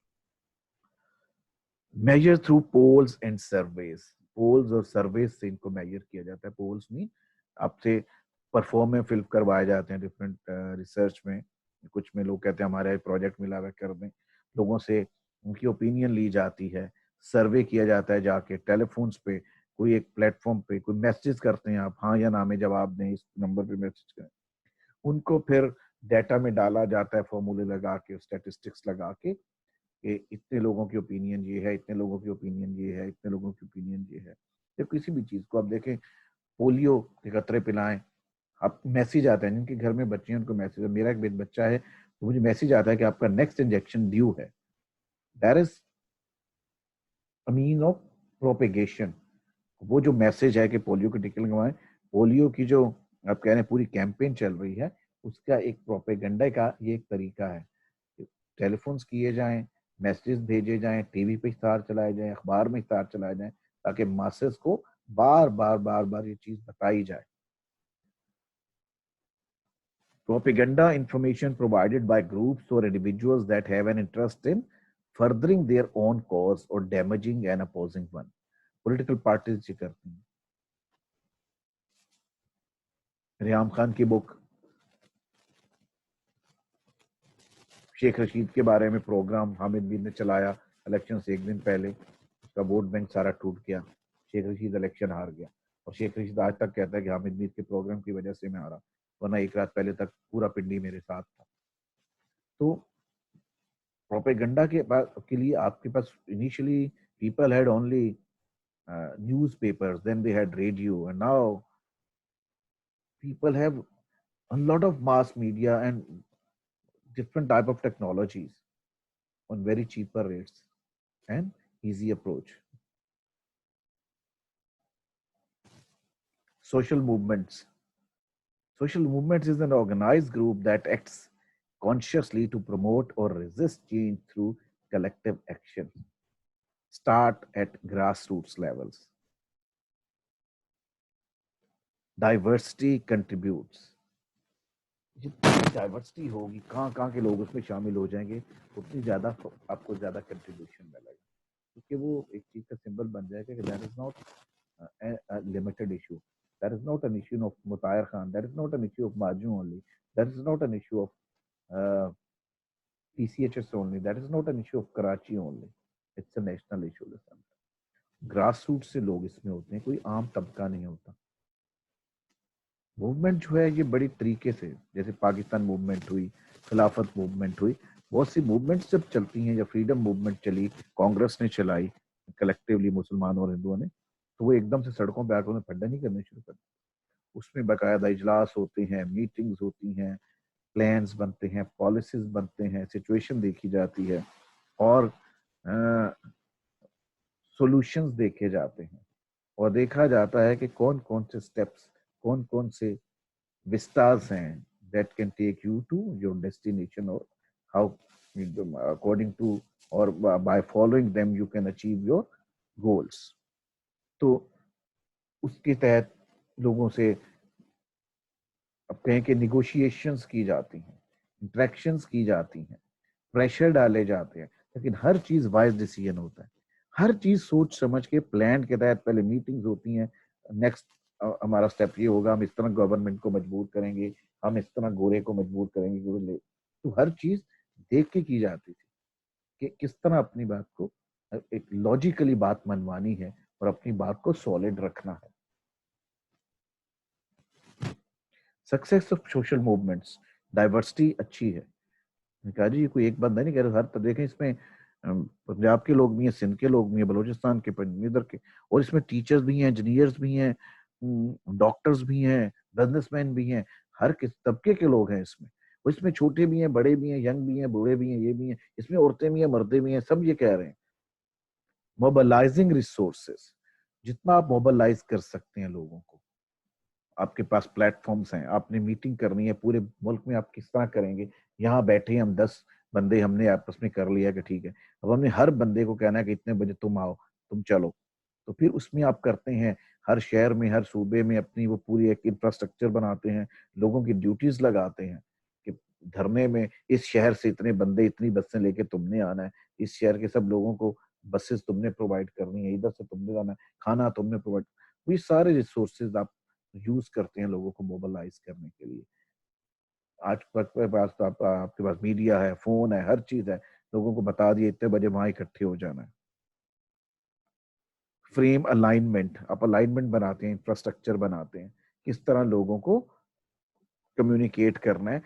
measure through polls and surveys. Polls और सर्वेज से इनको मेजर किया जाता है। पोल्स मीन आपसे परफॉर्म में फिल करवाए जाते हैं डिफरेंट रिसर्च में। कुछ में लोग कहते हैं हमारा प्रोजेक्ट मिला हुआ कर दें, लोगों से उनकी ओपिनियन ली जाती है, सर्वे किया जाता है जाके टेलीफोन्स पे, कोई एक प्लेटफॉर्म पे कोई मैसेज करते हैं, आप हाँ या ना में जवाब दें, इस नंबर पे मैसेज करें। उनको फिर डाटा में डाला जाता है, फॉर्मूले लगा के, स्टैटिस्टिक्स लगा के, कि इतने लोगों की ओपिनियन ये है, इतने लोगों की ओपिनियन ये है, इतने लोगों की ओपिनियन ये है। तो किसी भी चीज को आप देखें, पोलियो के कतरे पिलाएं, आप मैसेज आता है, जिनके घर में बच्चे हैं उनको मैसेज, मेरा एक बच्चा है तो मुझे मैसेज आता है कि आपका नेक्स्ट इंजेक्शन ड्यू है। That is a mean of propagation. वो जो मैसेज है कि पोलियो के टीके लगवाएं, पोलियो की जो आप कह रहे हैं पूरी कैंपेन चल रही है, उसका एक प्रोपेगेंडा का ये एक तरीका है। टेलीफोन्स किए जाएं, मैसेज भेजे जाएं, टीवी पे इश्तार चलाए जाएं, अखबार में इश्तार चलाए जाएं, ताकि मासेस को बार बार बार बार ये चीज बताई जाए। Propaganda information provided by groups or individuals that have an interest in furthering their own cause or damaging an opposing one. Political parties ये करती हैं। रियाम खान की बुक, शेख रशीद के बारे में प्रोग्राम हामिद मीर ने चलाया इलेक्शन से एक दिन पहले, उसका वोट बैंक सारा टूट गया, शेख रशीद इलेक्शन हार गया। और शेख रशीद आज तक कहता है कि हामिद मीर के प्रोग्राम की वजह से मैं हारा, वरना एक रात पहले तक पूरा पिंडी मेरे साथ था। तो प्रोपेगेंडा के लिए आपके पास initially people had only newspapers, then they had radio, and now people have a lot of mass media and different type of technologies on very cheaper rates and easy approach. Social movements. Social movements is an organized group that acts consciously to promote or resist change through collective action. Start at grassroots levels. Diversity contributes. जितनी diversity होगी, कहाँ कहाँ के लोग उसमें शामिल हो जाएंगे, उतनी ज्यादा आपको ज्यादा कंट्रीब्यूशन मिलेगा, क्योंकि वो एक चीज का सिंबल बन जाएगा कि that is not limited issue, that is not an issue of Mutahir Khan, that is not an issue of Maju only, that is not an issue of PCHS only, that is not an issue of Karachi only, it's a national issue. Grass root से लोग इसमें होते हैं, कोई आम तबका नहीं होता। मूवमेंट जो है ये बड़ी तरीके से, जैसे पाकिस्तान मूवमेंट हुई, खिलाफत मूवमेंट हुई, बहुत सी मूवमेंट्स जब चलती हैं, या फ्रीडम मूवमेंट चली, कांग्रेस ने चलाई कलेक्टिवली, मुसलमानों और हिंदुओं ने, तो वो एकदम से सड़कों पर आकर उन्हें फड्डा नहीं करने शुरू कर दिया। उसमें बाकायदा इजलास होते हैं, मीटिंग्स होती हैं, प्लान्स बनते हैं, पॉलिसीज बनते हैं, सिचुएशन देखी जाती है, और सॉल्यूशंस देखे जाते हैं और देखा जाता है कि कौन कौन से स्टेप्स, कौन कौन से vistas हैं that can take you to your destination, or how according to or by following them you can achieve your goals. तो उसके तहत लोगों से अब कहें कि निगोशिएशंस की जाती हैं, इंटरेक्शंस की जाती हैं, प्रेशर डाले जाते हैं, लेकिन हर चीज वाइज डिसीजन होता है। हर चीज सोच समझ के प्लान के तहत पहले मीटिंग्स होती हैं। नेक्स्ट हमारा स्टेप ये होगा, हम इस तरह गवर्नमेंट को मजबूर करेंगे, हम इस तरह गोरे को मजबूर करेंगे। तो हर चीज देख के की जाती थी कि किस तरह अपनी बात को एक लॉजिकली बात मनवानी है और अपनी बात को सॉलिड रखना है। Success of social movements, diversity अच्छी है। कहा जी कोई एक बंदा नहीं कह रहा, हर तो देखें इसमें पंजाब के लोग भी हैं, सिंध के लोग भी हैं, बलूचिस्तान के, इधर के, और इसमें टीचर्स भी हैं, इंजीनियर्स भी हैं, डॉक्टर्स भी हैं, बिजनेसमैन भी हैं, हर किस तबके के लोग हैं इसमें। और इसमें छोटे भी हैं, बड़े भी हैं, यंग भी हैं, बूढ़े भी हैं, ये भी हैं, इसमें औरतें भी हैं, मर्दे भी हैं, सब ये कह रहे हैं मोबिलाइजिंग रिसोर्सेस। जितना आप मोबिलाइज कर सकते हैं लोगों को, आपके पास प्लेटफॉर्म्स हैं, आपने मीटिंग करनी है पूरे मुल्क में, आप किस तरह करेंगे? यहाँ बैठे हम 10 बंदे हमने आपस में कर लिया कि ठीक है, अब हमने हर बंदे को कहना है कि इतने बजे तुम आओ, तुम चलो। तो फिर उसमें आप करते हैं, हर शहर में, हर सूबे में अपनी वो पूरी एक इंफ्रास्ट्रक्चर बनाते हैं, लोगों की ड्यूटीज लगाते हैं कि धरने में इस शहर से इतने बंदे, इतनी बसें लेके तुमने आना है, इस शहर के सब लोगों को बसेस तुमने प्रोवाइड करनी है, इधर से तुमने जाना है, खाना तुमने प्रोवाइड। ये सारे रिसोर्सेज आप यूज करते हैं लोगों को मोबिलाइज करने के लिए। आज वक्त के पास तो आपके पास मीडिया है, फोन है, हर चीज है, लोगों को बता दिए इतने बजे वहां इकट्ठे हो जाना है। फ्रेम अलाइनमेंट, आप अलाइनमेंट बनाते हैं, इंफ्रास्ट्रक्चर बनाते हैं, किस तरह लोगों को कम्युनिकेट करना है,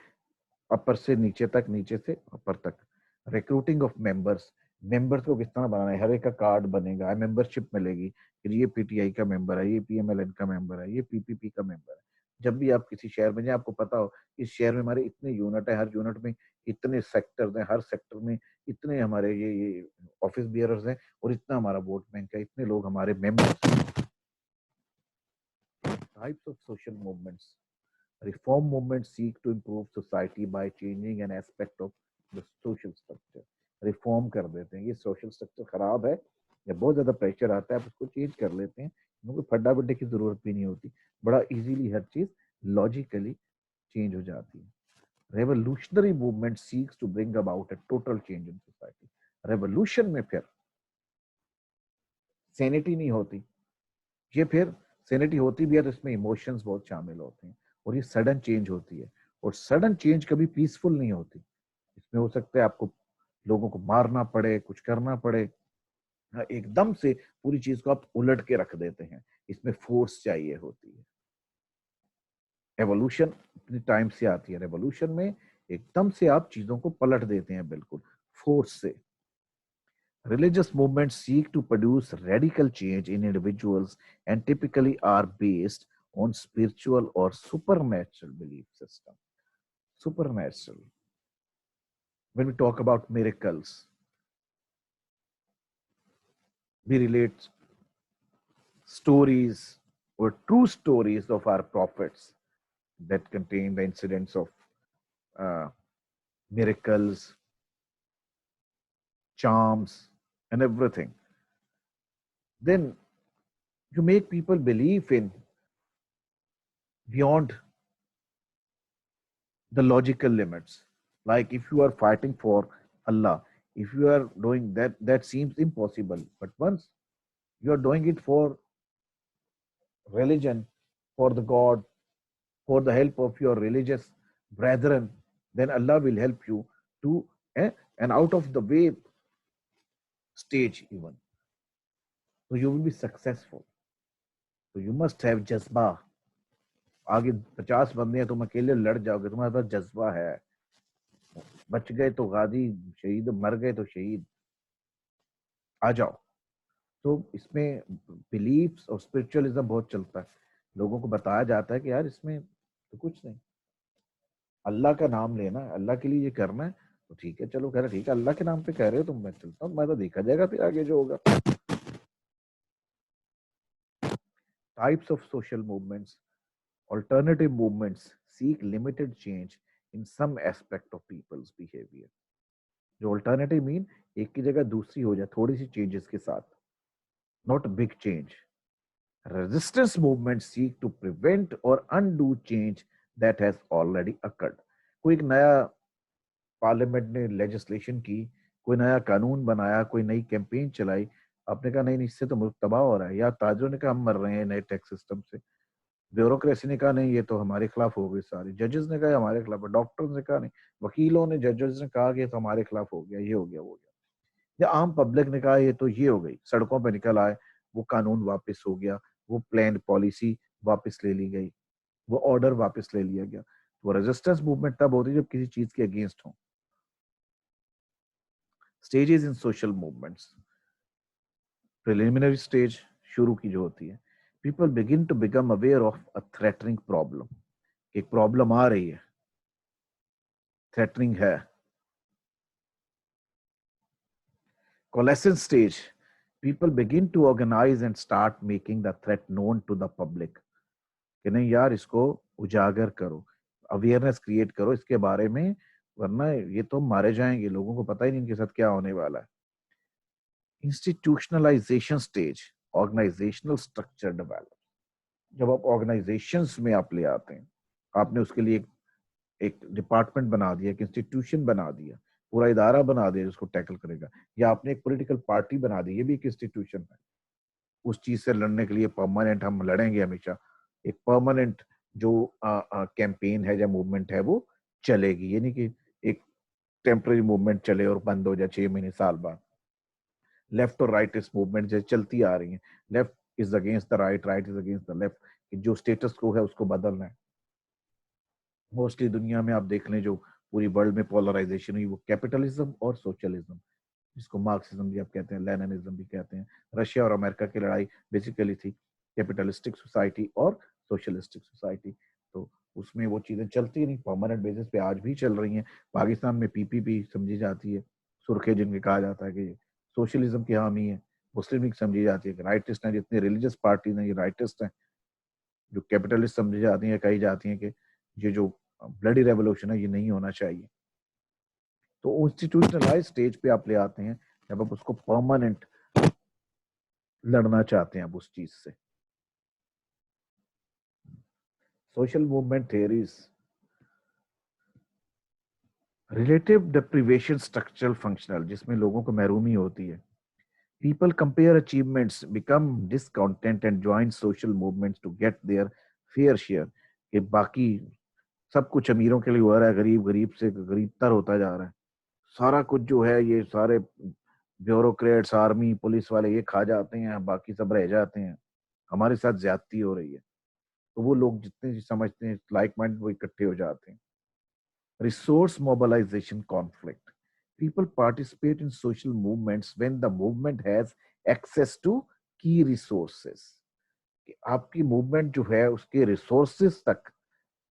अपर से नीचे तक, नीचे से अपर तक। रिक्रूटिंग ऑफ मेंबर्स, मेंबर्स को किस तरह बनाना है, हर एक का कार्ड बनेगा, मेंबरशिप मिलेगी कि ये पीटीआई का मेंबर है, ये पीएमएलएन का मेंबर है, ये पीपीपी का मेंबर है। जब भी आप किसी शहर में जाए, आपको पता हो इस शहर में हमारे इतने यूनिट है, हर यूनिट में इतने सेक्टर्स हैं, हर सेक्टर में इतने हमारे ये ऑफिस बियरर्स हैं, और इतना हमारा वोट बैंक है, इतने लोग हमारे members. Types of social movements, reform movements seek to improve society by changing an aspect of the social structure. Reform कर देते हैं, ये सोशल स्ट्रक्चर खराब है, या बहुत ज्यादा प्रेशर आता है, आप उसको चेंज कर लेते हैं, क्योंकि फड्डा बड्डे की जरूरत भी नहीं होती, बड़ा इजीली हर चीज लॉजिकली चेंज हो जाती है। Revolutionary movement seeks to bring about a total change in society. Revolution में फिर सैनिटी नहीं होती, ये फिर सैनिटी होती भी है तो इसमें इमोशंस बहुत शामिल होते हैं, और ये सडन चेंज होती है, और सडन चेंज कभी पीसफुल नहीं होती। इसमें हो सकता है आपको लोगों को मारना पड़े, कुछ करना पड़े, एकदम से पूरी चीज को आप उलट के रख देते हैं, इसमें फोर्स चाहिए होती है। एवोल्यूशन इतने टाइम से आती है, रेवोल्यूशन में एकदम से आप चीजों को पलट देते हैं बिल्कुल फोर्स से। Religious movements seek to produce radical change in individuals and typically are based on spiritual or supernatural belief system. Supernatural. When we talk about miracles, we relate stories or true stories of our prophets that contain the incidents of uh, miracles, charms, and everything. Then you make people believe in beyond the logical limits. Like if you are fighting for Allah, if you are doing that, that seems impossible. But once you are doing it for religion, for the God, for the help of your religious brethren, then Allah will help you to an out of the way stage even. So you will be successful. So you must have jazba. आगे 50 बंदे हैं, तुम अकेले लड़ जाओगे, तुम्हारे पास जज्बा है, बच गए तो गाजी शहीद, मर गए तो शहीद, आ जाओ। तो इसमें बिलीफ्स और स्पिरिचुअलिज्म बहुत चलता है, लोगों को बताया जाता है कि यार इसमें तो कुछ नहीं, अल्लाह का नाम लेना है, अल्लाह के लिए ये करना है, तो ठीक है, चलो कह रहे ठीक है, अल्लाह के नाम पे कह रहे हो तुम, मैं चलता हूँ, मैं तो देखा जाएगा फिर आगे जो होगा। Types of social movements, alternative movements seek limited change in some aspect of people's behavior. जो अल्टरनेटिव मीन एक की जगह दूसरी हो जाए थोड़ी सी चेंजेस के साथ, not big change. Resistance movement seek to prevent or undo change that has already occurred. कोई एक नया पार्लियामेंट ने लेजिस्लेशन की, कोई नया कानून बनाया, कोई नई कैंपेन चलाई, आपने कहा नहीं नहीं इससे तो मुल्क तबाह हो रहा है, या ताजरों ने कहा हम मर रहे हैं नए टैक्स सिस्टम से, ब्यूरोक्रेसी ने कहा नहीं ये तो हमारे खिलाफ हो गई सारी, जजेस ने कहा हमारे खिलाफ, डॉक्टर्स ने कहा नहीं, वकीलों ने, जजेस ने कहा कि ये तो हमारे खिलाफ हो गया, ये हो गया वो हो गया, या आम पब्लिक ने कहा ये तो ये हो गई, सड़कों पर निकल आए, वो कानून वापस हो गया, वो प्लान पॉलिसी वापस ले ली गई, वो ऑर्डर वापस ले लिया गया। वो रेजिस्टेंस मूवमेंट तब होती है जब किसी चीज के अगेंस्ट हो। Stages in social movements, preliminary stage शुरू की जो होती है, people begin to become aware of a threatening problem, एक प्रॉब्लम आ रही है, थ्रेटनिंग है। Coalescence stage, people begin to organize and start making the threat known to the public, कि नहीं यार इसको उजागर करो, अवेयरनेस क्रिएट करो इसके बारे में, वरना ये तो मारे जाएंगे, लोगों को पता ही नहीं इनके साथ क्या होने वाला है। Institutionalization stage, organizational structure develop, जब आप ऑर्गेनाइजेशंस में आप ले आते हैं, आपने उसके लिए एक डिपार्टमेंट बना दिया, एक इंस्टीट्यूशन बना दिया, पूरा इदारा बना दिया जिसको टैकल करेगा, या आपने एक पॉलिटिकल पार्टी बना दी, ये भी एक इंस्टीट्यूशन है। उस चीज से लड़ने के लिए परमानेंट हम लड़ेंगे हमेशा, एक परमानेंट जो कैंपेन है या मूवमेंट है वो चलेगी, ये नहीं कि एक टेम्पररी मूवमेंट चले और बंद हो जाए 6 महीने साल बाद। लेफ्ट और राइट इस मूवमेंट जो चलती आ रही है, left is against the right, right is against the left, जो स्टेटस को है उसको बदलना है। मोस्टली दुनिया में आप देख लें जो पूरी वर्ल्ड में पोलराइजेशन हुई, वो कैपिटलिज्म और सोशलिज्म, जिसको मार्क्सिज्म भी आप कहते हैं, लेनिनिज्म भी कहते हैं। रशिया और अमेरिका की लड़ाई बेसिकली थी कैपिटलिस्टिक सोसाइटी और सोशलिस्टिक सोसाइटी, तो उसमें वो चीजें चलती नहीं, परमानेंट बेसिस पे आज भी चल रही हैं। पाकिस्तान में पीपीपी समझी जाती है, सुर्खे जिनके कहा जाता है कि सोशलिज्म की हामी है, मुस्लिम लीग समझी जाती है कि राइटिस्ट हैं, जितनी रिलीजियस पार्टी हैं ये राइटिस्ट हैं। जो कैपिटलिस्ट समझी जाती है, कही जाती है कि ये जो ब्लडी रेवोल्यूशन है ये नहीं होना चाहिए। तो इंस्टीट्यूशनलाइज स्टेज पे आप ले आते हैं जब आप उसको परमानेंट लड़ना चाहते हैं आप उस चीज से। Social movement theories, relative deprivation structural functional, जिसमें लोगों को महरूमी होती है। People compare achievements, become discontent and join social movements to get their fair share, कि बाकी सब कुछ अमीरों के लिए हो रहा है, गरीब गरीब से गरीब तर होता जा रहा है, सारा कुछ जो है ये सारे ब्यूरोक्रेट्स, आर्मी, पुलिस वाले ये खा जाते हैं, बाकी सब रह जाते हैं, हमारे साथ ज्यादती हो रही है। तो वो लोग जितने समझते हैं लाइक माइंड वो इकट्ठे हो जाते हैं। Resource mobilization conflict, people participate in social movements when the movement has access to key resources, आपकी मूवमेंट जो है उसके रिसोर्सेस तक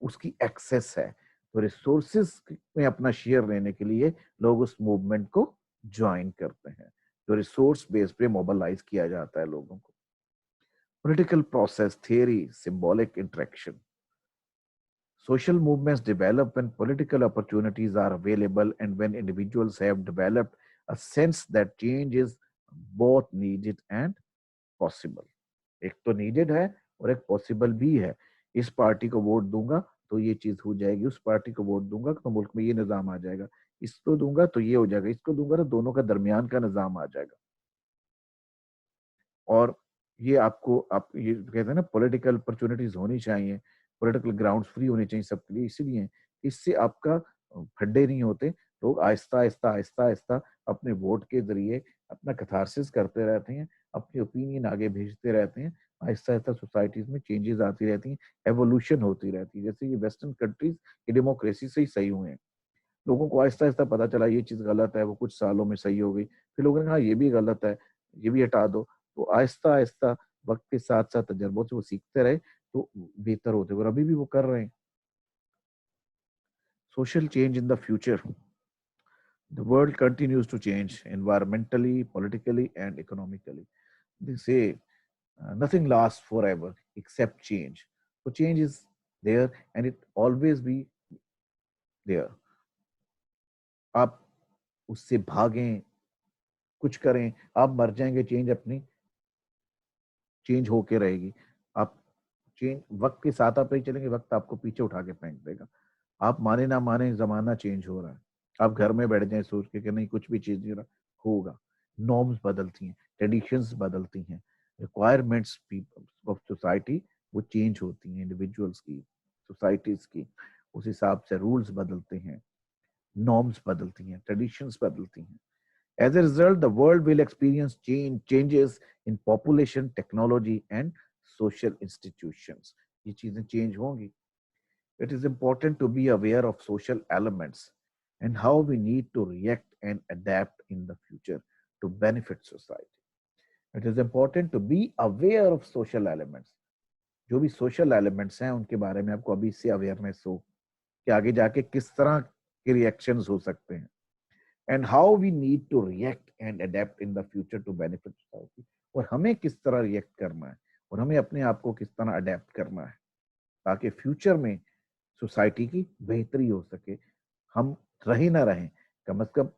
उसकी एक्सेस है, तो रिसोर्सेस में अपना शेयर लेने के लिए लोग उस मूवमेंट को ज्वाइन करते हैं, जो रिसोर्स बेस पे मोबिलाइज किया जाता है लोगों को। Political process theory, symbolic interaction, social movements develop when political opportunities are available and when individuals have developed a sense that change is both needed and possible. एक तो नीडेड है और एक पॉसिबल भी है। इस पार्टी को वोट दूंगा तो ये चीज हो जाएगी, उस पार्टी को वोट दूंगा तो मुल्क में ये निजाम आ जाएगा, इसको दूंगा तो ये हो जाएगा, इसको दूंगा तो दोनों का दरमियान का निजाम आ जाएगा। और ये आपको आप ये कहते हैं ना पॉलिटिकल अपॉर्चुनिटीज होनी चाहिए, पॉलिटिकल ग्राउंड्स फ्री होने चाहिए सबके लिए, इसलिए इससे आपका खड्डे नहीं होते, लोग आहिस्ता आहिस्ता आहिस्ता आहिस्ता अपने वोट के जरिए अपना कथारसिस करते रहते हैं, अपनी ओपिनियन आगे भेजते रहते हैं, आहिस्ता आहिस्ता सोसाइटीज में चेंजेस आती रहती हैं, एवोल्यूशन होती रहती है। जैसे ये वेस्टर्न कंट्रीज की डेमोक्रेसी से ही सही हुए हैं, लोगों को आहिस्ता आहिस्ता पता चला ये चीज गलत है, वो कुछ सालों में सही हो गई, फिर लोगों ने कहा ये भी गलत है, ये भी हटा दो, तो आहिस्ता आहिस्ता वक्त के साथ साथ तजर्बों से वो सीखते रहे तो बेहतर होते, और अभी भी वो कर रहे हैं। Social change in the future, The world continues to change environmentally, politically, and economically. They say nothing lasts forever except change. So change is there and it always be there. आप उससे भागें, कुछ करें, आप मर जाएंगे, चेंज अपनी change होके रहेगी। आप चेंज वक्त के साथ आप नहीं चलेंगे, वक्त आपको पीछे उठा के फेंक देगा। आप माने ना माने, जमाना चेंज हो रहा है। आप घर में बैठ जाए सोच के कि नहीं कुछ भी चीज नहीं हो रहा, होगा। नॉर्म्स बदलती हैं, ट्रेडिशंस बदलती हैं, रिक्वायरमेंट्स ऑफ सोसाइटी वो चेंज होती हैं, इंडिविजुअल्स की, सोसाइटीज की। उस हिसाब से रूल्स बदलते हैं, नॉर्म्स बदलती हैं, ट्रेडिशंस बदलती हैं। As a result, the world will experience changes in population, technology, and social institutions. ये चीजें change होंगी. It is important to be aware of social elements and how we need to react and adapt in the future to benefit society. It is important to be aware of social elements. जो भी social elements हैं उनके बारे में आपको अभी से awareness हो कि आगे जाके किस तरह के reactions हो सकते हैं and how we need to react and adapt in the future to benefit society. और हमें किस तरह रिएक्ट करना है और हमें अपने आप को किस तरह अडेप्ट करना है ताकि फ्यूचर में सोसाइटी की बेहतरी हो सके। हम रहे ना रहें, कम से कम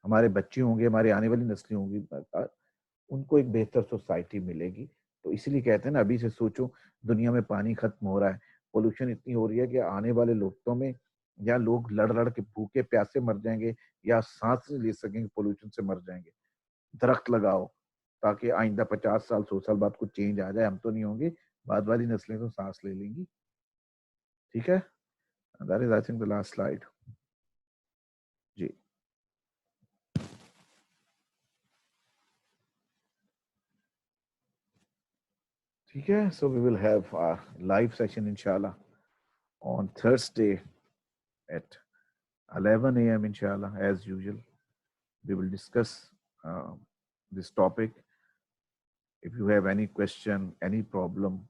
हमारे बच्चे होंगे, हमारी आने वाली नस्लें होंगी, उनको एक बेहतर सोसाइटी मिलेगी। तो इसलिए कहते हैं ना, अभी से सोचो, दुनिया में पानी खत्म हो रहा है, पोल्यूशन इतनी हो रही है कि आने वाले लोगों में या लोग लड़ लड़ के भूखे प्यासे मर जाएंगे या सांस नहीं ले सकेंगे, पोल्यूशन से मर जाएंगे। दरख्त लगाओ ताकि आइंदा 50 साल 100 साल बाद कुछ चेंज आ जाए। हम तो नहीं होंगे, बाद वाली नस्लें तो सांस ले लेंगी। ठीक है, that is I think the last slide. जी ठीक है, so we will have a live session inshallah on Thursday at 11 a.m. inshallah, as usual. We will discuss uh, this topic. If you have any question, any problem,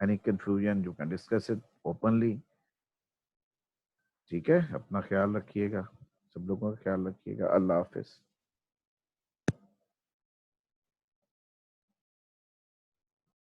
any confusion, you can discuss it openly. ठीक है, अपना ख्याल रखिएगा, सब लोगों का ख्याल रखिएगा। अल्लाह हाफिज।